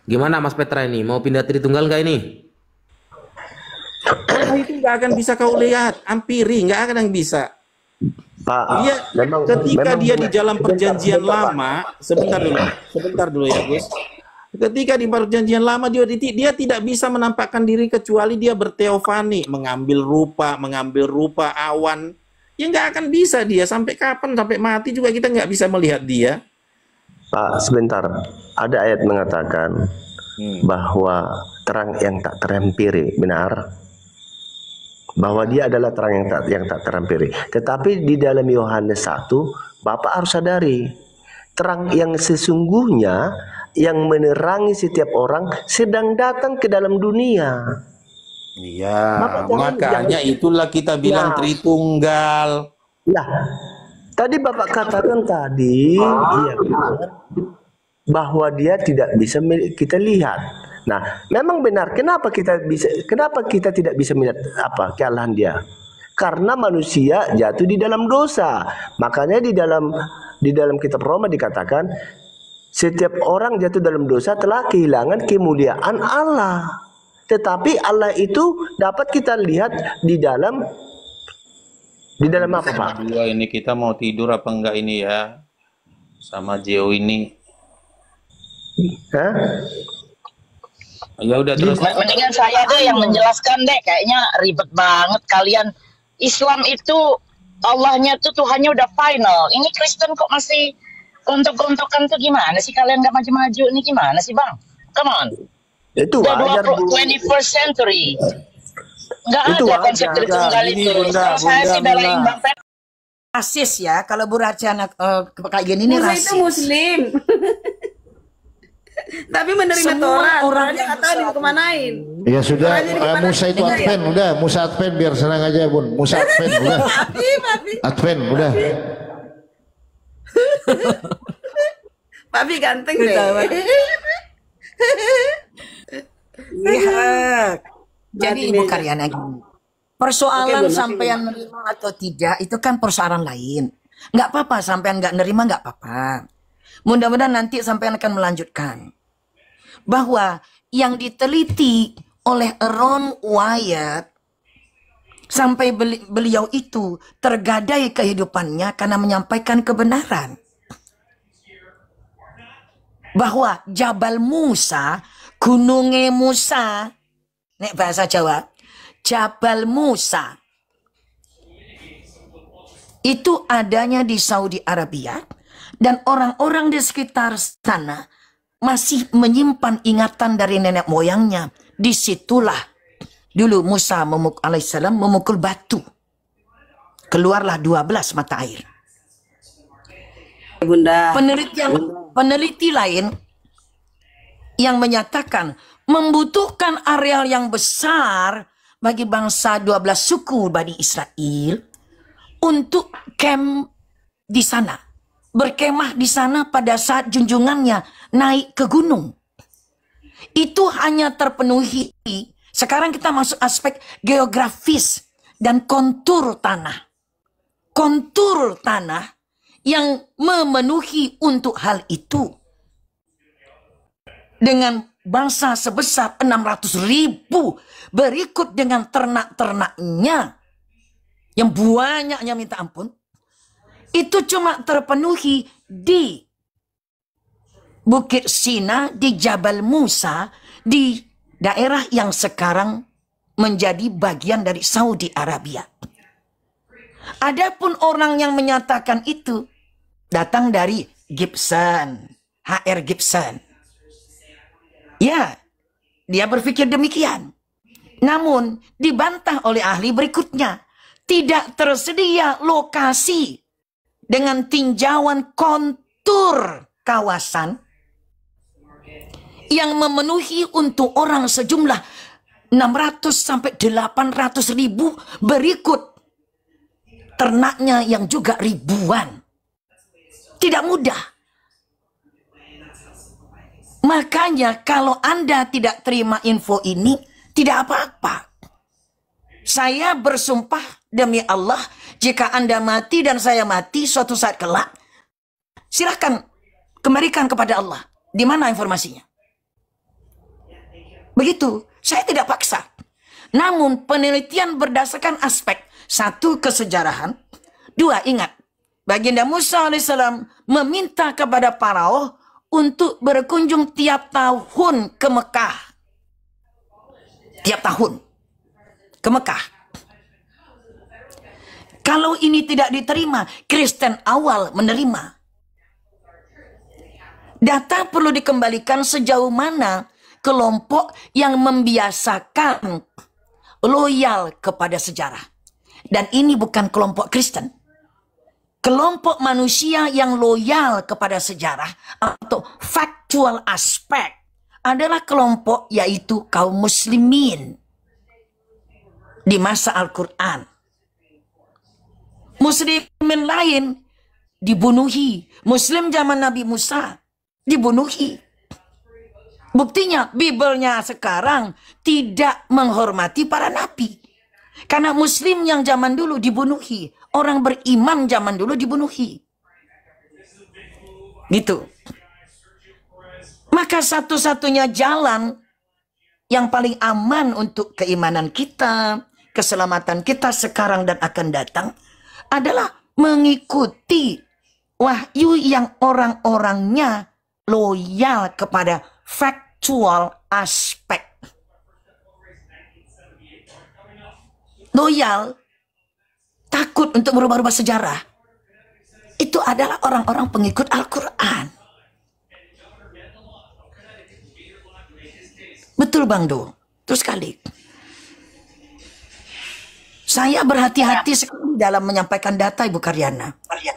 Gimana Mas Petra ini? Mau pindah Tritunggal nggak ini? Allah itu nggak akan bisa kau lihat, ampiri, nggak akan yang bisa. Pak, Dia ketika dia di dalam perjanjian sebentar, Pak. lama, sebentar dulu ya Gus. Ketika di perjanjian lama dia tidak bisa menampakkan diri kecuali dia berteofani, mengambil rupa awan. Ya nggak akan bisa dia sampai kapan, sampai mati juga kita nggak bisa melihat dia. Pak, sebentar. Ada ayat mengatakan bahwa terang yang tak terhampiri, benar? Bahwa dia adalah terang yang tak terhampiri. Tetapi di dalam Yohanes 1, Bapak harus sadari, terang yang sesungguhnya yang menerangi setiap orang sedang datang ke dalam dunia. Iya, Bapak makanya jangan- itulah kita bilang Ya. Tritunggal. Nah, tadi Bapak katakan tadi, iya benar, bahwa dia tidak bisa kita lihat. Nah, memang benar. Kenapa kita tidak bisa melihat kealahan dia? Karena manusia jatuh di dalam dosa. Makanya di dalam kitab Roma dikatakan setiap orang jatuh dalam dosa telah kehilangan kemuliaan Allah. Tetapi Allah itu dapat kita lihat di dalam apa, Pak? Dua ini kita mau tidur apa enggak ini ya? Sama Geo ini. Hah? Ya udah terus. Mendingan saya deh yang menjelaskan deh. Kayaknya ribet banget kalian. Islam itu Allahnya tuh Tuhannya udah final. Ini Kristen kok masih gontok-gontokan tuh gimana sih? Kalian nggak maju-maju nih gimana sih Bang? Come on. Itu Udah wajar, Bu. 21st century. Nggak Itu ada wajar. konsep Tritunggal Ini, itu. Bunda, Kalau saya sih Bunda. belain Bang Pet. Rasis ya, kalau Bu Raja kayak gini nih Musa rasis. itu muslim. Tapi menerima Semua Taurat. orang Orangnya yang nggak tahu besar. dikemanain. Ya sudah, Orangnya dikemanain. Musa itu Dengar ya? Advent, udah Musa Advent biar senang aja Bun. Musa Advent, udah. Papi. Advent, udah. Papi ganteng deh. Lihat. Jadi Ibu Karyana gini. Persoalan Oke, Bu, sampean nerima atau tidak itu kan persoalan lain. Nggak apa-apa sampean nggak nerima nggak apa-apa. Mudah-mudahan nanti sampean akan melanjutkan bahwa yang diteliti oleh Ron Wyatt sampai beliau itu tergadai kehidupannya karena menyampaikan kebenaran. Bahwa Jabal Musa, Gununge Musa, nek bahasa Jawa, Jabal Musa itu adanya di Saudi Arabia dan orang-orang di sekitar sana masih menyimpan ingatan dari nenek moyangnya. Disitulah dulu Musa alaihissalam memukul batu. Keluarlah 12 mata air. Bunda. Peneliti lain yang menyatakan membutuhkan areal yang besar bagi bangsa 12 suku Bani Israel untuk camp di sana. Berkemah di sana pada saat junjungannya naik ke gunung. Itu hanya terpenuhi. Sekarang kita masuk aspek geografis dan kontur tanah. Kontur tanah yang memenuhi untuk hal itu. Dengan bangsa sebesar 600.000 berikut dengan ternak-ternaknya yang banyaknya minta ampun. Itu cuma terpenuhi di Bukit Sina, di Jabal Musa, di daerah yang sekarang menjadi bagian dari Saudi Arabia. Adapun orang yang menyatakan itu datang dari Gibson, HR Gibson. Ya, dia berpikir demikian. Namun dibantah oleh ahli berikutnya. Tidak tersedia lokasi dengan tinjauan kontur kawasan yang memenuhi untuk orang sejumlah 600 sampai 800 ribu, berikut ternaknya yang juga ribuan. Tidak mudah. Makanya kalau Anda tidak terima info ini, tidak apa-apa. Saya bersumpah demi Allah, jika Anda mati dan saya mati suatu saat kelak, silahkan kembalikan kepada Allah. Di mana informasinya? Begitu, saya tidak paksa. Namun penelitian berdasarkan aspek, satu, kesejarahan. Dua, ingat, baginda Musa alaihissalam meminta kepada Farao untuk berkunjung tiap tahun ke Mekah. Tiap tahun ke Mekah. Kalau ini tidak diterima, Kristen awal menerima. Data perlu dikembalikan sejauh mana kelompok yang membiasakan loyal kepada sejarah. Dan ini bukan kelompok Kristen. Kelompok manusia yang loyal kepada sejarah atau factual aspect adalah kelompok yaitu kaum muslimin di masa Al-Quran. Muslimin lain dibunuhi. Muslim zaman Nabi Musa dibunuhi. Buktinya Bibelnya sekarang tidak menghormati para nabi. Karena muslim yang zaman dulu dibunuhi. Orang beriman zaman dulu dibunuhi. Gitu. Maka satu-satunya jalan yang paling aman untuk keimanan kita, keselamatan kita sekarang dan akan datang adalah mengikuti wahyu yang orang-orangnya loyal kepada factual aspek. Loyal, takut untuk merubah-rubah sejarah. Itu adalah orang-orang pengikut Al-Quran. Betul Bang Do, itu sekali. Saya berhati-hati sekali dalam menyampaikan data Ibu Karyana.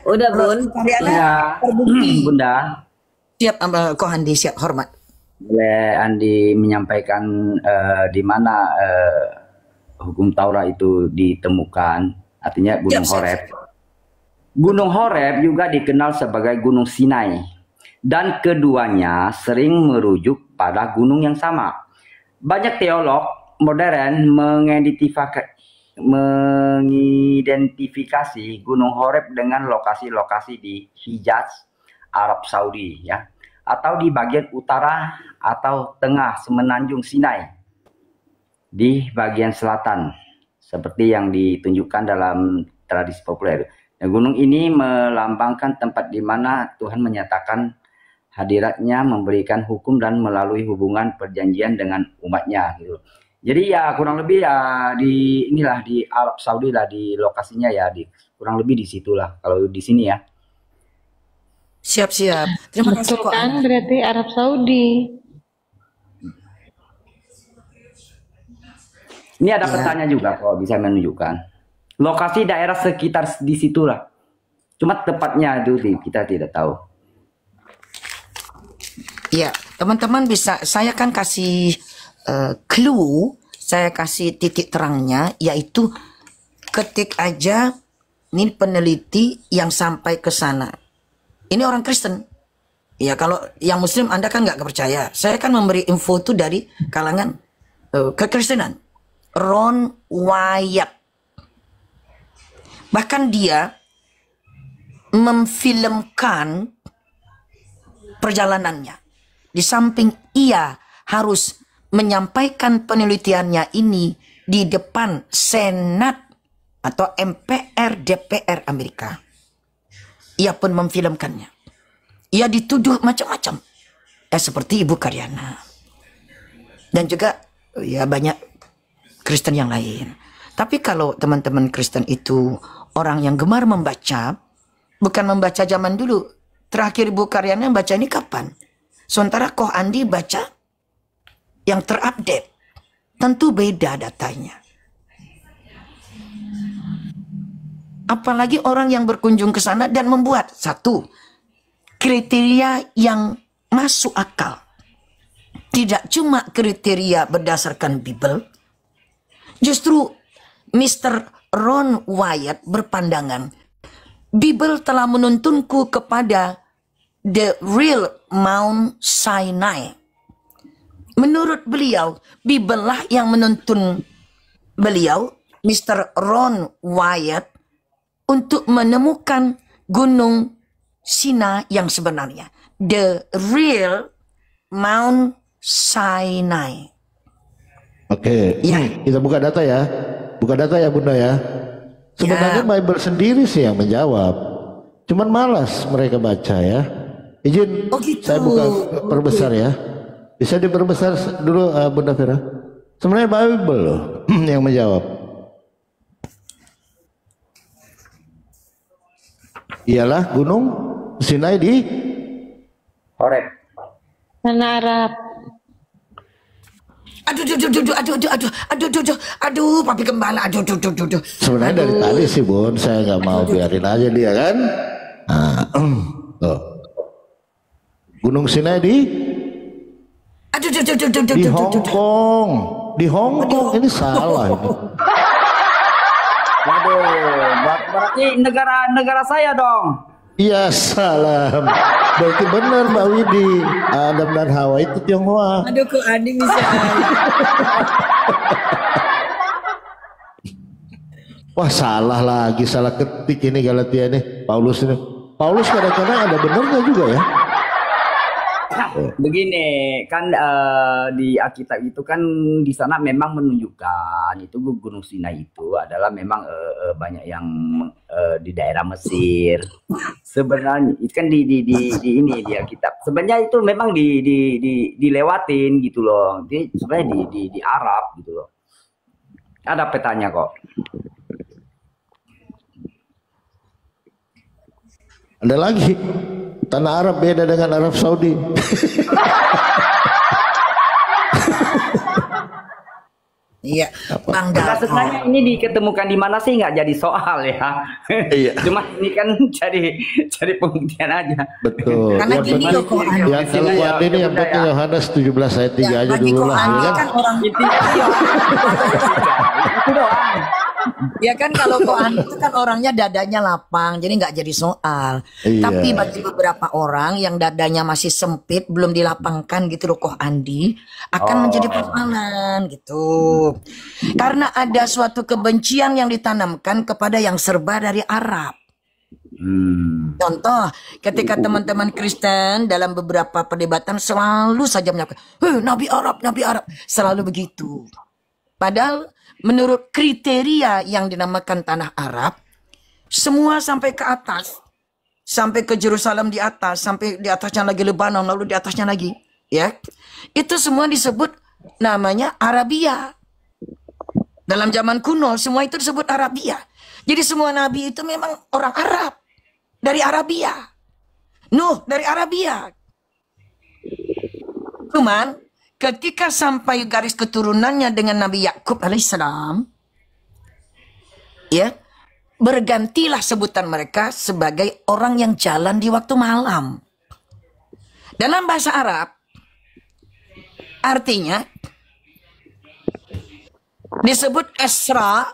Udah Bun, Karyana terbukti. Bunda. Siap, Ko Andi, siap, hormat. Boleh Andi menyampaikan di mana hukum Taurat itu ditemukan, artinya Gunung Horeb. Gunung Horeb juga dikenal sebagai Gunung Sinai, dan keduanya sering merujuk pada gunung yang sama. Banyak teolog modern mengidentifikasi Gunung Horeb dengan lokasi-lokasi di Hijaz, Arab Saudi, ya, atau di bagian utara atau tengah semenanjung Sinai. Di bagian selatan, seperti yang ditunjukkan dalam tradisi populer. Nah, gunung ini melambangkan tempat di mana Tuhan menyatakan hadiratnya, memberikan hukum dan melalui hubungan perjanjian dengan umatnya. Gitu. Jadi ya kurang lebih ya di inilah di Arab Saudi lah di lokasinya ya, di kurang lebih di situlah kalau di sini ya. Siap-siap. Terima kasih Ko. Kan berarti Arab Saudi. Ini ada petanya juga kok bisa menunjukkan lokasi daerah sekitar di situlah. Cuma tepatnya itu kita tidak tahu. Ya, teman-teman bisa, saya kan kasih clue, saya kasih titik terangnya, yaitu ketik aja ini peneliti yang sampai ke sana. Ini orang Kristen. Ya kalau yang Muslim Anda kan nggak percaya. Saya kan memberi info itu dari kalangan kekristenan. Ron Wyatt. Bahkan dia memfilmkan perjalanannya. Di samping ia harus menyampaikan penelitiannya ini di depan Senat atau MPR DPR Amerika. Ia pun memfilmkannya. Ia dituduh macam-macam. Seperti Ibu Karyana. Dan juga ya banyak Kristen yang lain. Tapi kalau teman-teman Kristen itu orang yang gemar membaca, bukan membaca zaman dulu. Terakhir Ibu Karyana baca ini kapan? Sementara Ko Andi baca yang terupdate. Tentu beda datanya. Apalagi orang yang berkunjung ke sana dan membuat satu kriteria yang masuk akal. Tidak cuma kriteria berdasarkan Bible. Justru Mr. Ron Wyatt berpandangan, Bible telah menuntunku kepada the real Mount Sinai. Menurut beliau, Bible lah yang menuntun beliau, Mr. Ron Wyatt, untuk menemukan gunung Sinai yang sebenarnya. The real Mount Sinai. Oke, Ya. kita buka data ya. Buka data ya Bunda ya. Sebenarnya Bible sendiri sih yang menjawab. Cuman malas mereka baca ya. Izin Oh gitu. saya buka perbesar ya. Bisa diperbesar dulu Bunda Vera. Sebenarnya Bible loh yang menjawab. Ialah gunung Sinai di Horeb. Tanah Arab. Aduh, Papi Gembala, aduh. sebenarnya dari tadi sih Bun, saya nggak mau biarin aja dia kan. Nah, tuh. Gunung Sinai di Hong Kong. Di Hong Kong ini salah ini. Waduh, berarti negara saya dong. Iya salam. Berarti benar Mbak Widi. Adam dan Hawa itu Tionghoa. Aduh, kok Adi bisa. Wah salah lagi, salah ketik ini Galatia nih. Paulus ini. Paulus kadang-kadang ada benernya juga ya. Begini kan di Alkitab itu kan di sana memang menunjukkan itu Gunung Sinai itu adalah memang banyak yang di daerah Mesir. Sebenarnya itu kan di ini di Alkitab. Sebenarnya itu memang dilewatin gitu loh. Jadi sebenarnya di Arab gitu loh. Ada petanya kok. Ada lagi. Tanah Arab beda dengan Arab Saudi. Iya, Bang Nah, Darto. sebenarnya ini diketemukan di mana sih nggak jadi soal ya. Iya. Cuma ini kan cari pembuktian aja. Betul. Karena Yang gini penting- loh kok Andi. yang kalau Ya, buat ini yang ya, penting ya. Yohanes 17 ayat 3 aja bagi dulu kok lah. Andi Ya kan? kan orang Intinya itu doang. ya kan kalau kok Andi itu kan orangnya dadanya lapang, jadi nggak jadi soal. Iya. Tapi bagi beberapa orang yang dadanya masih sempit, belum dilapangkan gitu loh kok Andi, akan menjadi persoalan gitu. Karena ada suatu kebencian yang ditanamkan kepada yang serba dari Arab. Contoh, ketika teman-teman Kristen dalam beberapa perdebatan selalu saja menyampaikan, Nabi Arab, selalu begitu. Padahal menurut kriteria yang dinamakan tanah Arab, semua sampai ke atas, sampai ke Yerusalem di atas, sampai di atasnya lagi Lebanon, lalu di atasnya lagi, ya, itu semua disebut namanya Arabia. Dalam zaman kuno semua itu disebut Arabia. Jadi semua nabi itu memang orang Arab. Dari Arabia. Nuh dari Arabia. Cuman ketika sampai garis keturunannya dengan Nabi Yakub alaihissalam, ya, bergantilah sebutan mereka sebagai orang yang jalan di waktu malam. Dalam bahasa Arab, artinya disebut Isra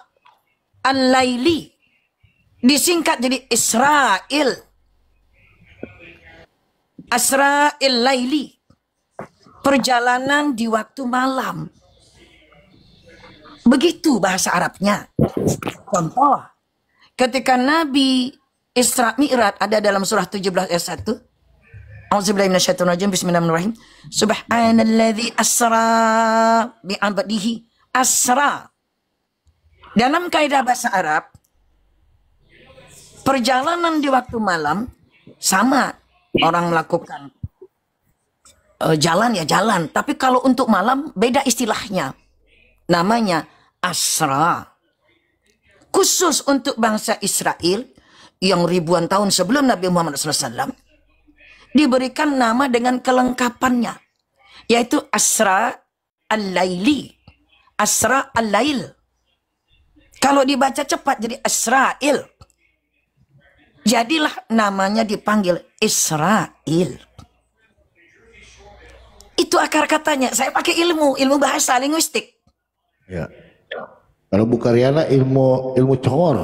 al-Laili. Disingkat jadi Israel. Asra al-Laili. Perjalanan di waktu malam. Begitu bahasa Arabnya. Contoh, ketika Nabi Isra Mi'raj ada dalam surah 17 ayat 1. A'udzubillahi minasyaitonirrajim. Bismillahirrahmanirrahim. Subhanalladzi asra bi'abdihi. Asra. Dalam kaidah bahasa Arab, perjalanan di waktu malam sama orang melakukan jalan ya jalan. Tapi kalau untuk malam beda istilahnya. Namanya asra. Khusus untuk bangsa Israel yang ribuan tahun sebelum Nabi Muhammad SAW diberikan nama dengan kelengkapannya. Yaitu asra al-laili. Asra al-lail. Kalau dibaca cepat jadi Israel. Jadilah namanya dipanggil Israel. Itu akar katanya. Saya pakai ilmu bahasa linguistik. Ya. Kalau Bu Karyana ilmu congor.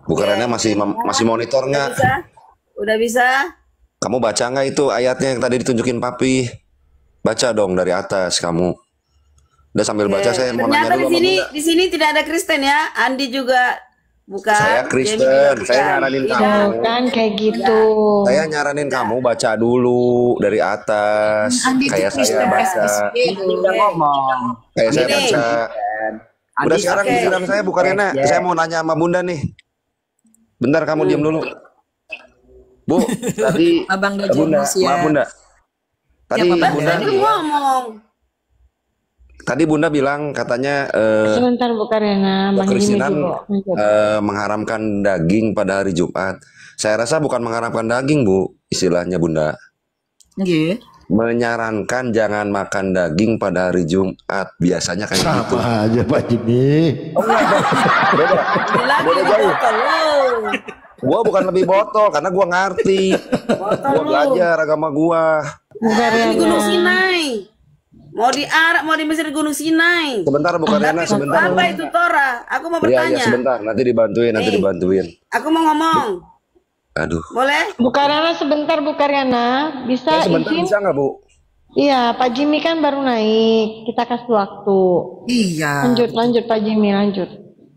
Bu Karyana masih monitor nggak? Udah bisa? Kamu baca nggak itu ayatnya yang tadi ditunjukin Papi? Baca dong dari atas kamu. Udah sambil baca saya mau nanya Ternyata dulu sama Bunda. di sini tidak ada Kristen ya. Andi juga bukan. Saya Kristen, Jamie juga saya bukan. nyaranin Tidak. kamu. Kan kayak gitu. Saya nyaranin kamu baca dulu dari atas. Andi itu Kayak saya Kristen. baca. Andi udah ngomong. Kayak saya Gini. baca. Andi Udah sekarang oke. giliran saya Bu Karyana. Saya mau nanya sama Bunda nih. Bentar kamu diam dulu. Bu, tadi Abang udah Bunda, jurus ya. maaf Bunda. Tadi Siapa, Bang? Bunda Andi ngomong. Tadi Bunda bilang katanya Sebentar Bu Karyana, Bang Jimmy kekristenan dulu. Lanjut. mengharamkan daging pada hari Jumat. Saya rasa bukan mengharamkan daging, Bu, istilahnya Bunda. Nggih. Menyarankan jangan makan daging pada hari Jumat. Biasanya kayak gitu. Sama aja Pak Jimmy. Beda. Lagi Beda di jauh. botol lu. Gua bukan lebih botol karena gua ngerti. Botol Gua lu. belajar agama gua. Bu Di Gunung Karyana. Sinai. Mau di Arab, mau di Mesir Gunung Sinai. Sebentar Bu Karyana, sebentar. Apa itu Torah? Aku mau Iya, iya, bertanya. sebentar. Nanti dibantuin, nanti Eh. dibantuin. Aku mau ngomong. Aduh. Boleh? Bu Karyana sebentar Bu Karyana. Bisa Ya, sebentar izin? bisa nggak, Bu? Iya, Pak Jimmy kan baru naik. Kita kasih waktu. Iya. Lanjut Pak Jimmy, lanjut.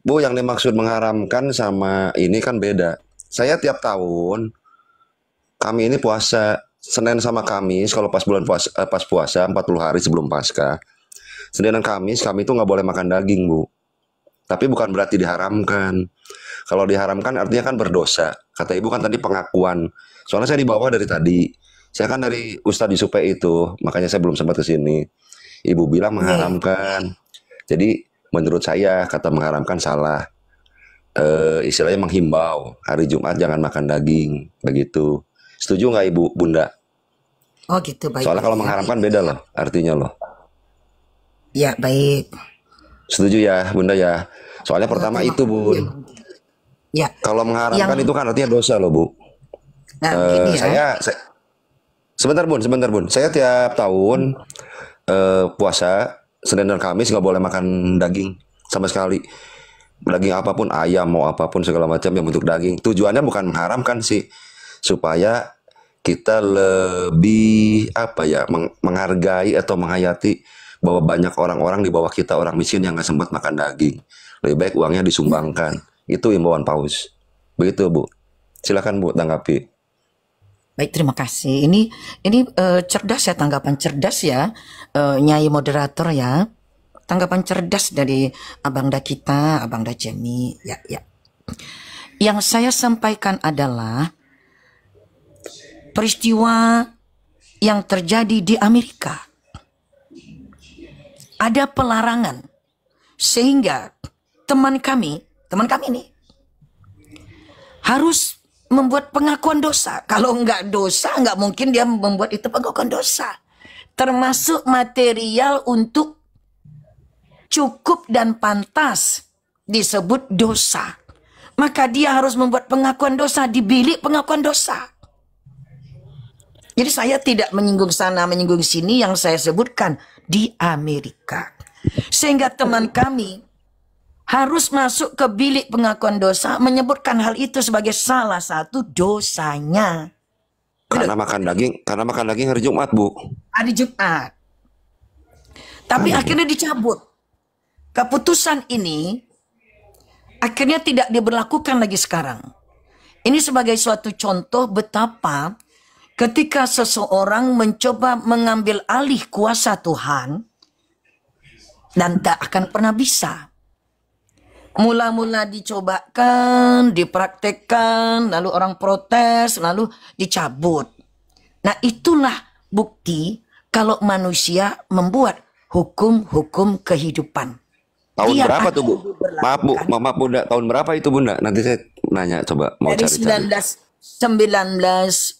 Bu, yang dimaksud mengharamkan sama ini kan beda. Saya tiap tahun kami ini puasa Senin sama Kamis kalau pas bulan puasa, pas puasa 40 hari sebelum Paskah. Senin dan Kamis kami itu nggak boleh makan daging, Bu. Tapi bukan berarti diharamkan. Kalau diharamkan artinya kan berdosa. Kata Ibu kan tadi pengakuan. Soalnya saya di bawah dari tadi. Saya kan dari Ustadz Yusupe itu, makanya saya belum sempat ke sini. Ibu bilang mengharamkan. Jadi menurut saya kata mengharamkan salah. Istilahnya menghimbau hari Jumat jangan makan daging, begitu. Setuju nggak Ibu, Bunda? Oh gitu, baik. Soalnya kalau mengharamkan beda loh, artinya loh. Ya, baik. Setuju ya, Bunda ya. Soalnya pertama itu, Bun. Ya. Kalau mengharamkan Yang- itu kan artinya dosa loh, Bu. Nah, begini ya. Sebentar Bun. Saya tiap tahun puasa Senin dan Kamis nggak boleh makan daging sama sekali. Daging apapun, ayam mau apapun segala macam yang bentuk daging. Tujuannya bukan mengharamkan sih, supaya kita lebih menghargai atau menghayati bahwa banyak orang-orang di bawah kita, orang miskin yang nggak sempat makan daging. Lebih baik uangnya disumbangkan. Itu imbauan Paus. Begitu Bu. Silakan Bu tanggapi. Baik, terima kasih. Ini cerdas ya, tanggapan cerdas ya, Nyai moderator ya. Tanggapan cerdas dari Abang Da kita, Abang Da Jemi. Ya. Yang saya sampaikan adalah peristiwa yang terjadi di Amerika. Ada pelarangan sehingga teman kami nih harus membuat pengakuan dosa. Kalau nggak dosa, nggak mungkin dia membuat itu pengakuan dosa. Termasuk material untuk cukup dan pantas disebut dosa. Maka dia harus membuat pengakuan dosa di bilik pengakuan dosa. Jadi saya tidak menyinggung sana, menyinggung sini, yang saya sebutkan di Amerika. Sehingga teman kami harus masuk ke bilik pengakuan dosa, menyebutkan hal itu sebagai salah satu dosanya. Karena makan daging hari Jumat, Bu. Hari Jumat. Tapi akhirnya dicabut. Keputusan ini akhirnya tidak diberlakukan lagi sekarang. Ini sebagai suatu contoh betapa ketika seseorang mencoba mengambil alih kuasa Tuhan dan tak akan pernah bisa. Mula-mula dicobakan, dipraktekkan, lalu orang protes, lalu dicabut. Nah, itulah bukti kalau manusia membuat hukum-hukum kehidipan. Tahun Dia berapa akan tuh, Bu? diberlakukan. Maaf Bunda, tahun berapa itu Bunda? Nanti saya nanya, coba mau Dari cari-cari. 1975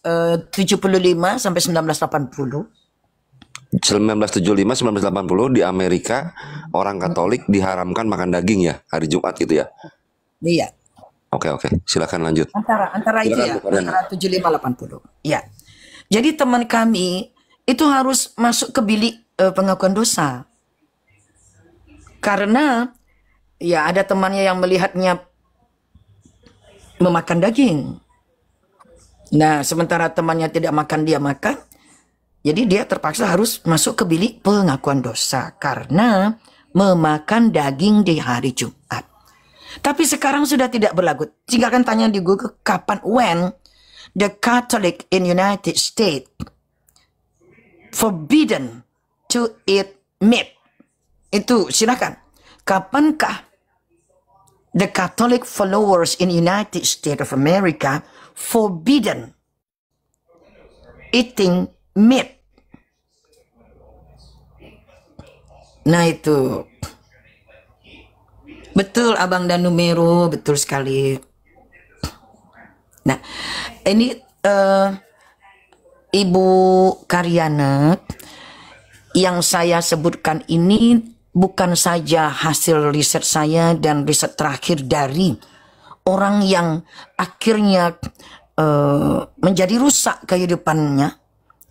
sampai 1980. 1975 1980 di Amerika orang Katolik diharamkan makan daging ya hari Jumat gitu ya. Iya. Oke, silakan lanjut. Antara itu ya, antara 75-80. Ya. Jadi teman kami itu harus masuk ke bilik pengakuan dosa. Karena ya ada temannya yang melihatnya memakan daging. Nah, sementara temannya tidak makan, dia makan. Jadi dia terpaksa harus masuk ke bilik pengakuan dosa karena memakan daging di hari Jumat. Tapi sekarang sudah tidak berlaku. Jika akan tanya di Google kapan, when the Catholic in United States forbidden to eat meat. Itu silakan. Kapankah the Catholic followers in United States of America forbidden eating meat? Nah itu. Betul Abang dan Numero, betul sekali. Nah, ini Ibu Karyana yang saya sebutkan ini bukan saja hasil riset saya dan riset terakhir dari orang yang akhirnya menjadi rusak kehidupannya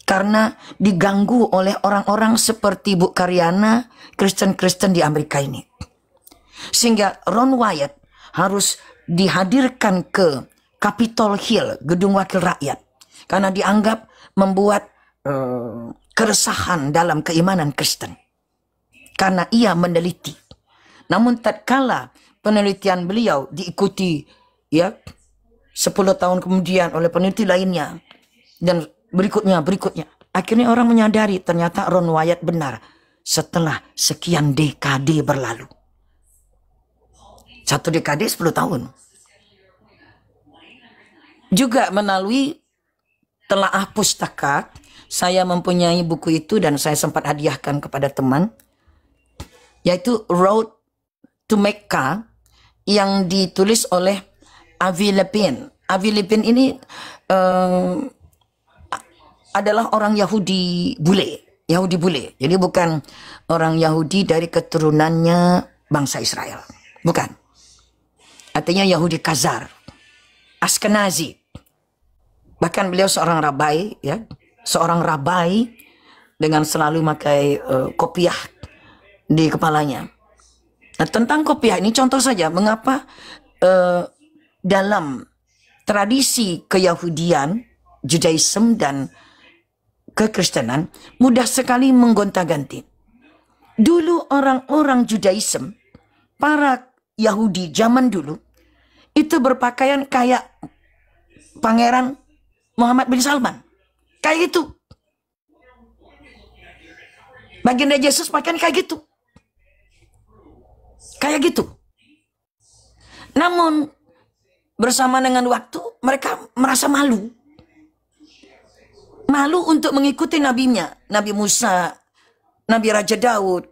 karena diganggu oleh orang-orang seperti Bu Karyana, Kristen-Kristen di Amerika ini. Sehingga Ron Wyatt harus dihadirkan ke Capitol Hill, Gedung Wakil Rakyat, karena dianggap membuat keresahan dalam keimanan Kristen. Karena ia meneliti. Namun tatkala penelitian beliau diikuti ya 10 tahun kemudian oleh peneliti lainnya dan berikutnya, akhirnya orang menyadari ternyata Ron Wyatt benar setelah sekian dekade berlalu. 1 dekade 10 tahun. Juga melalui telaah pustaka, saya mempunyai buku itu dan saya sempat hadiahkan kepada teman, yaitu Road to Mecca yang ditulis oleh Avi Lepin. Avi Lepin ini adalah orang Yahudi bule. Jadi bukan orang Yahudi dari keturunannya bangsa Israel. Bukan. Artinya Yahudi Khazar, Ashkenazi. Bahkan beliau seorang rabai, ya, seorang rabai dengan selalu memakai kopiah di kepalanya. Nah, tentang kopiah ini contoh saja mengapa dalam tradisi keyahudian, Judaism dan kekristenan mudah sekali menggonta-ganti. Dulu orang-orang Judaism, para Yahudi zaman dulu itu berpakaian kayak Pangeran Muhammad bin Salman. Kayak gitu. Baginda Yesus pakaian kayak gitu. Kayak gitu. Namun bersama dengan waktu mereka merasa malu. Malu untuk mengikuti nabinya. Nabi Musa, Nabi Raja Daud,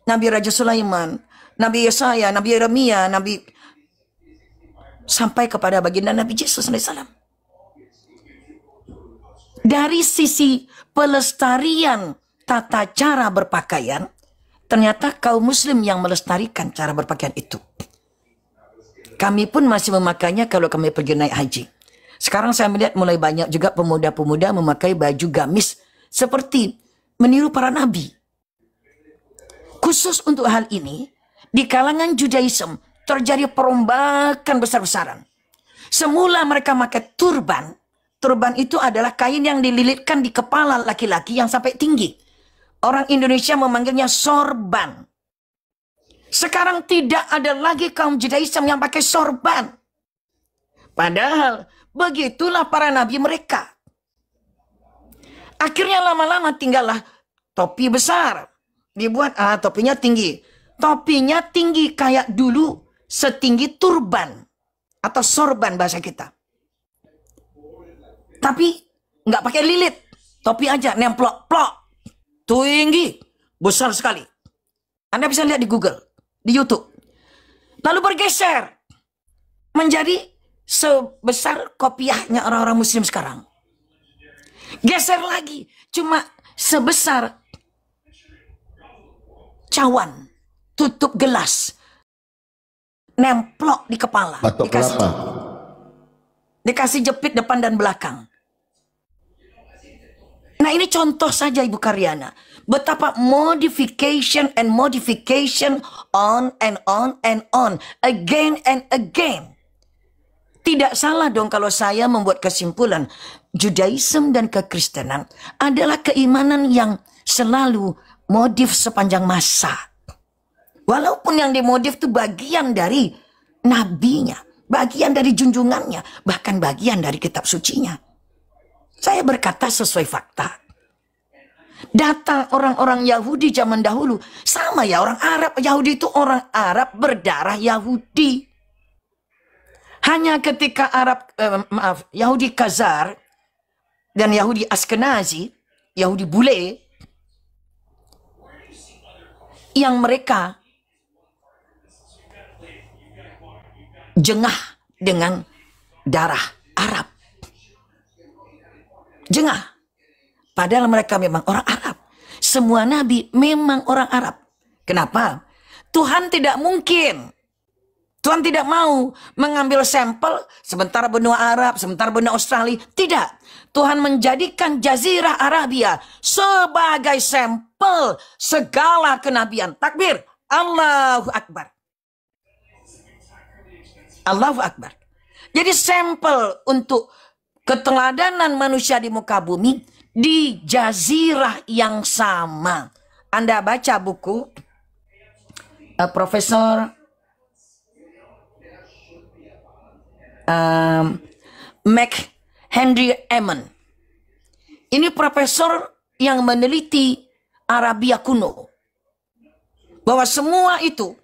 Nabi Raja Sulaiman, Nabi Yesaya, Nabi Yeremia, Nabi sampai kepada baginda Nabi Yesus SAW. Dari sisi pelestarian tata cara berpakaian, ternyata kaum muslim yang melestarikan cara berpakaian itu. Kami pun masih memakainya kalau kami pergi naik haji. Sekarang saya melihat mulai banyak juga pemuda-pemuda memakai baju gamis seperti meniru para nabi. Khusus untuk hal ini, di kalangan Judaism terjadi perombakan besar-besaran. Semula mereka pakai turban. Turban itu adalah kain yang dililitkan di kepala laki-laki yang sampai tinggi. Orang Indonesia memanggilnya sorban. Sekarang tidak ada lagi kaum Judaism yang pakai sorban. Padahal begitulah para nabi mereka. Akhirnya lama-lama tinggallah topi besar. Dibuat topinya tinggi. Topinya tinggi kayak dulu setinggi turban atau sorban bahasa kita. Tapi nggak pakai lilit, topi aja nemplok-plok, tinggi, besar sekali. Anda bisa lihat di Google, di YouTube. Lalu bergeser menjadi sebesar kopiahnya orang-orang Muslim sekarang. Geser lagi, cuma sebesar cawan, tutup gelas, nemplok di kepala, Batok kelapa. dikasih jepit depan dan belakang. Nah, ini contoh saja Ibu Karyana. Betapa modification and modification on and on and on. Again and again. Tidak salah dong kalau saya membuat kesimpulan. Judaism dan kekristenan adalah keimanan yang selalu modif sepanjang masa. Walaupun yang dimodif itu bagian dari nabinya. Bagian dari junjungannya. Bahkan bagian dari kitab sucinya. Saya berkata sesuai fakta. Datang orang-orang Yahudi zaman dahulu. Sama ya, orang Arab. Yahudi itu orang Arab berdarah Yahudi. Hanya ketika Yahudi Khazar dan Yahudi Askenazi, Yahudi bule, yang mereka jengah dengan darah Arab. Jengah. Padahal mereka memang orang Arab. Semua nabi memang orang Arab. Kenapa? Tuhan tidak mungkin. Tuhan tidak mau mengambil sampel sementara benua Arab, sementara benua Australia. Tidak. Tuhan menjadikan Jazirah Arabia sebagai sampel segala kenabian. Takbir. Allahu Akbar. Allahu Akbar. Jadi sampel untuk keteladanan manusia di muka bumi di jazirah yang sama. Anda baca buku Profesor Henry Emmon. Ini profesor yang meneliti Arabia kuno. Bahwa semua itu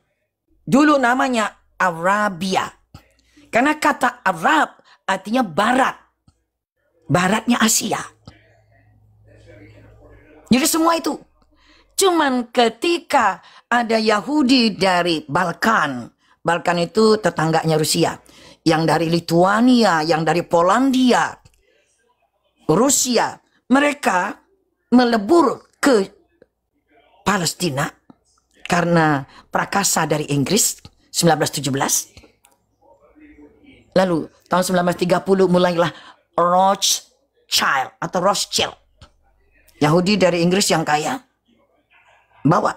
dulu namanya Arabia. Karena kata Arab artinya barat. Baratnya Asia. Jadi semua itu. Cuman ketika ada Yahudi dari Balkan. Balkan itu tetangganya Rusia. Yang dari Lituania, yang dari Polandia. Rusia. Mereka melebur ke Palestina. Karena prakasa dari Inggris 1917. Lalu tahun 1930 mulailah Rothschild. Yahudi dari Inggris yang kaya bawa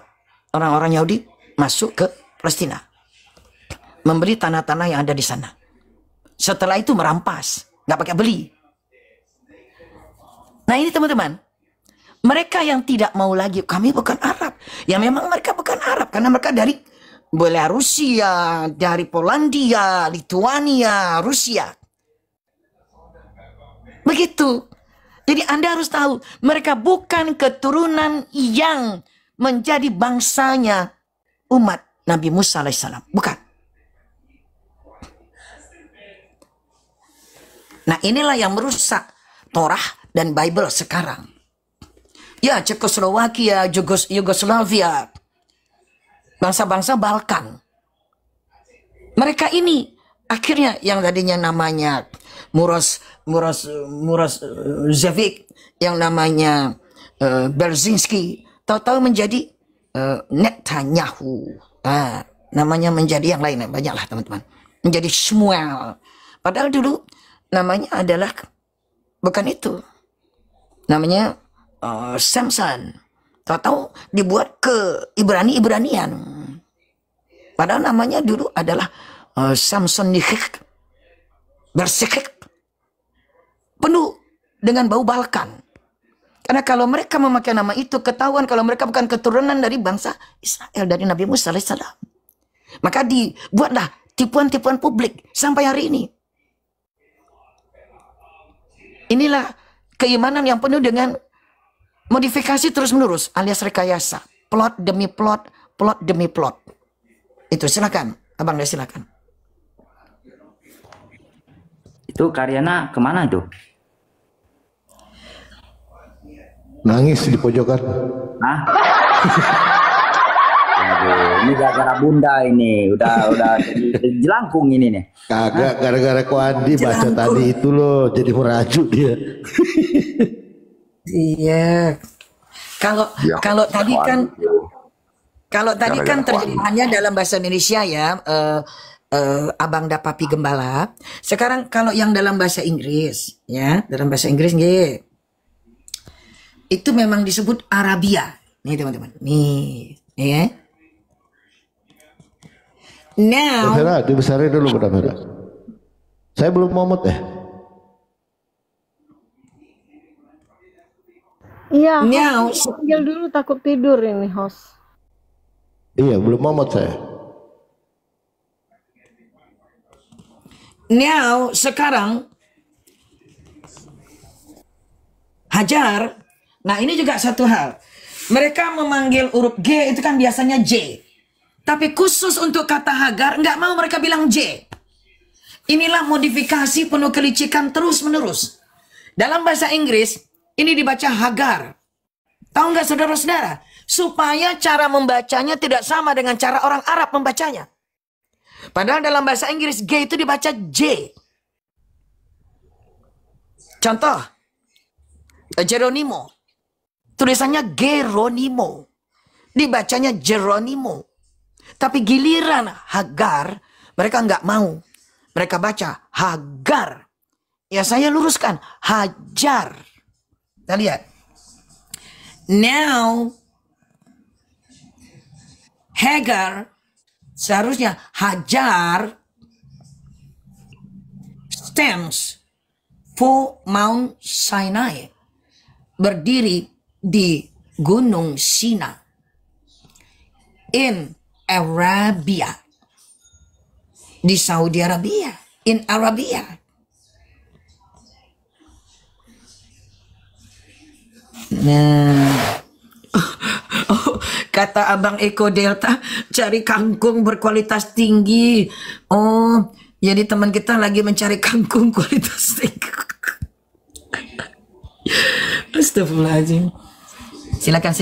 orang-orang Yahudi masuk ke Palestina. Membeli tanah-tanah yang ada di sana. Setelah itu merampas. Nggak pakai beli. Nah ini teman-teman. Mereka yang tidak mau lagi. Kami bukan Arab. Ya memang mereka bukan Arab. Karena mereka dari Belarusia, dari Polandia, Lituania, Rusia. Begitu. Jadi Anda harus tahu, mereka bukan keturunan yang menjadi bangsanya umat Nabi Musa alaihissalam. Bukan. Nah inilah yang merusak Torah dan Bible sekarang. Ya Cekoslowakia, Yugoslavia, bangsa-bangsa Balkan. Mereka ini akhirnya yang tadinya namanya Murozevic, yang namanya Berzinski, tahu-tahu menjadi Netanyahu. Namanya menjadi yang lain, banyaklah teman-teman. Menjadi Shmuel. Padahal dulu namanya adalah bukan itu. Namanya Samson. Tahu-tahu dibuat ke Ibrani-Ibranian. Padahal namanya dulu adalah Samsonihik. Bersikik. Penuh dengan bau Balkan. Karena kalau mereka memakai nama itu, ketahuan kalau mereka bukan keturunan dari bangsa Israel, dari Nabi Musa alaihissalam. Maka dibuatlah tipuan-tipuan publik sampai hari ini. Inilah keimanan yang penuh dengan modifikasi terus-menerus alias rekayasa. Plot demi plot, plot demi plot. Itu silakan, Abang Dea silakan. Itu Karyana kemana tuh? Nangis di pojokan. Hah? Aduh, ini gara-gara bunda ini. Udah jadi jelangkung ini nih. Kagak, gara-gara Ko Andi baca tadi itu loh, jadi merajuk dia. Iya. Kalau tadi kan Kalau tadi Gara-gara kan kuali. terjemahannya dalam bahasa Indonesia ya, Abang da Papi Gembala. Sekarang kalau yang dalam bahasa Inggris, ya, dalam bahasa Inggris nggih. Itu memang disebut Arabia. Nih teman-teman. Nih, ya. Now, Vera, dibesarin dulu Bunda Vera. Saya belum momot ya. Iya, now, panggil dulu takut tidur ini host. Iya, belum momot saya. now sekarang Hajar. Nah, ini juga satu hal. Mereka memanggil huruf G itu kan biasanya J. Tapi khusus untuk kata Hagar, nggak mau mereka bilang J. Inilah modifikasi penuh kelicikan terus-menerus. Dalam bahasa Inggris, ini dibaca Hagar. Tahu nggak saudara-saudara? Supaya cara membacanya tidak sama dengan cara orang Arab membacanya. Padahal dalam bahasa Inggris, G itu dibaca J. Contoh, Geronimo. Tulisannya Geronimo. Dibacanya Geronimo. Tapi giliran Hagar, mereka nggak mau. Mereka baca Hagar. Ya saya luruskan, Hajar. Kita lihat. Now, Hagar, seharusnya Hajar stands for Mount Sinai. Berdiri di Gunung Sina. In Arabia. Di Saudi Arabia. In Arabia. Nah. Oh, kata Abang Eko Delta, cari kangkung berkualitas tinggi. Oh, jadi teman kita lagi mencari kangkung kualitas tinggi. Astagfirullahaladzim. Silakan.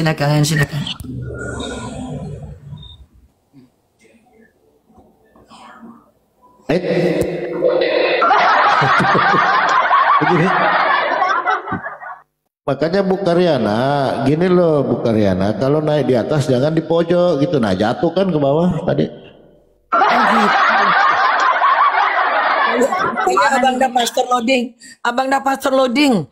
Makanya Bu Karyana, gini loh Bu Karyana, kalau naik di atas jangan di pojok gitu. Nah jatuh kan ke bawah tadi. Iya, Abang da Pastor Loading.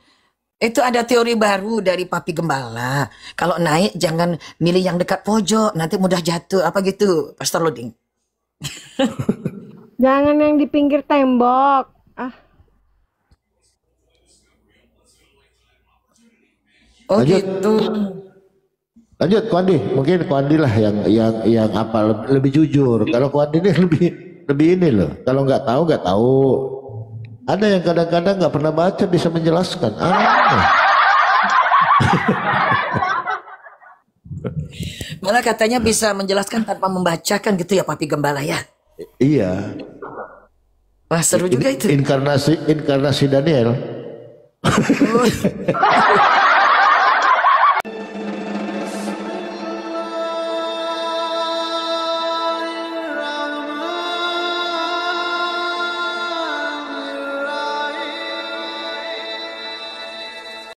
Itu ada teori baru dari Papi Gembala. Kalau naik jangan milih yang dekat pojok, nanti mudah jatuh. Apa gitu, Pastor Loading? Jangan yang di pinggir tembok. Ah, Oh Lanjut. gitu. Lanjut Kuandi, mungkin Kuandi lah yang apa lebih jujur. Kalau Kuandi ini lebih ini loh. Kalau nggak tahu. Ada yang kadang-kadang nggak pernah baca bisa menjelaskan. Malah katanya bisa menjelaskan tanpa membacakan gitu ya Papi Gembala ya. Iya. Wah seru juga itu. Inkarnasi Daniel.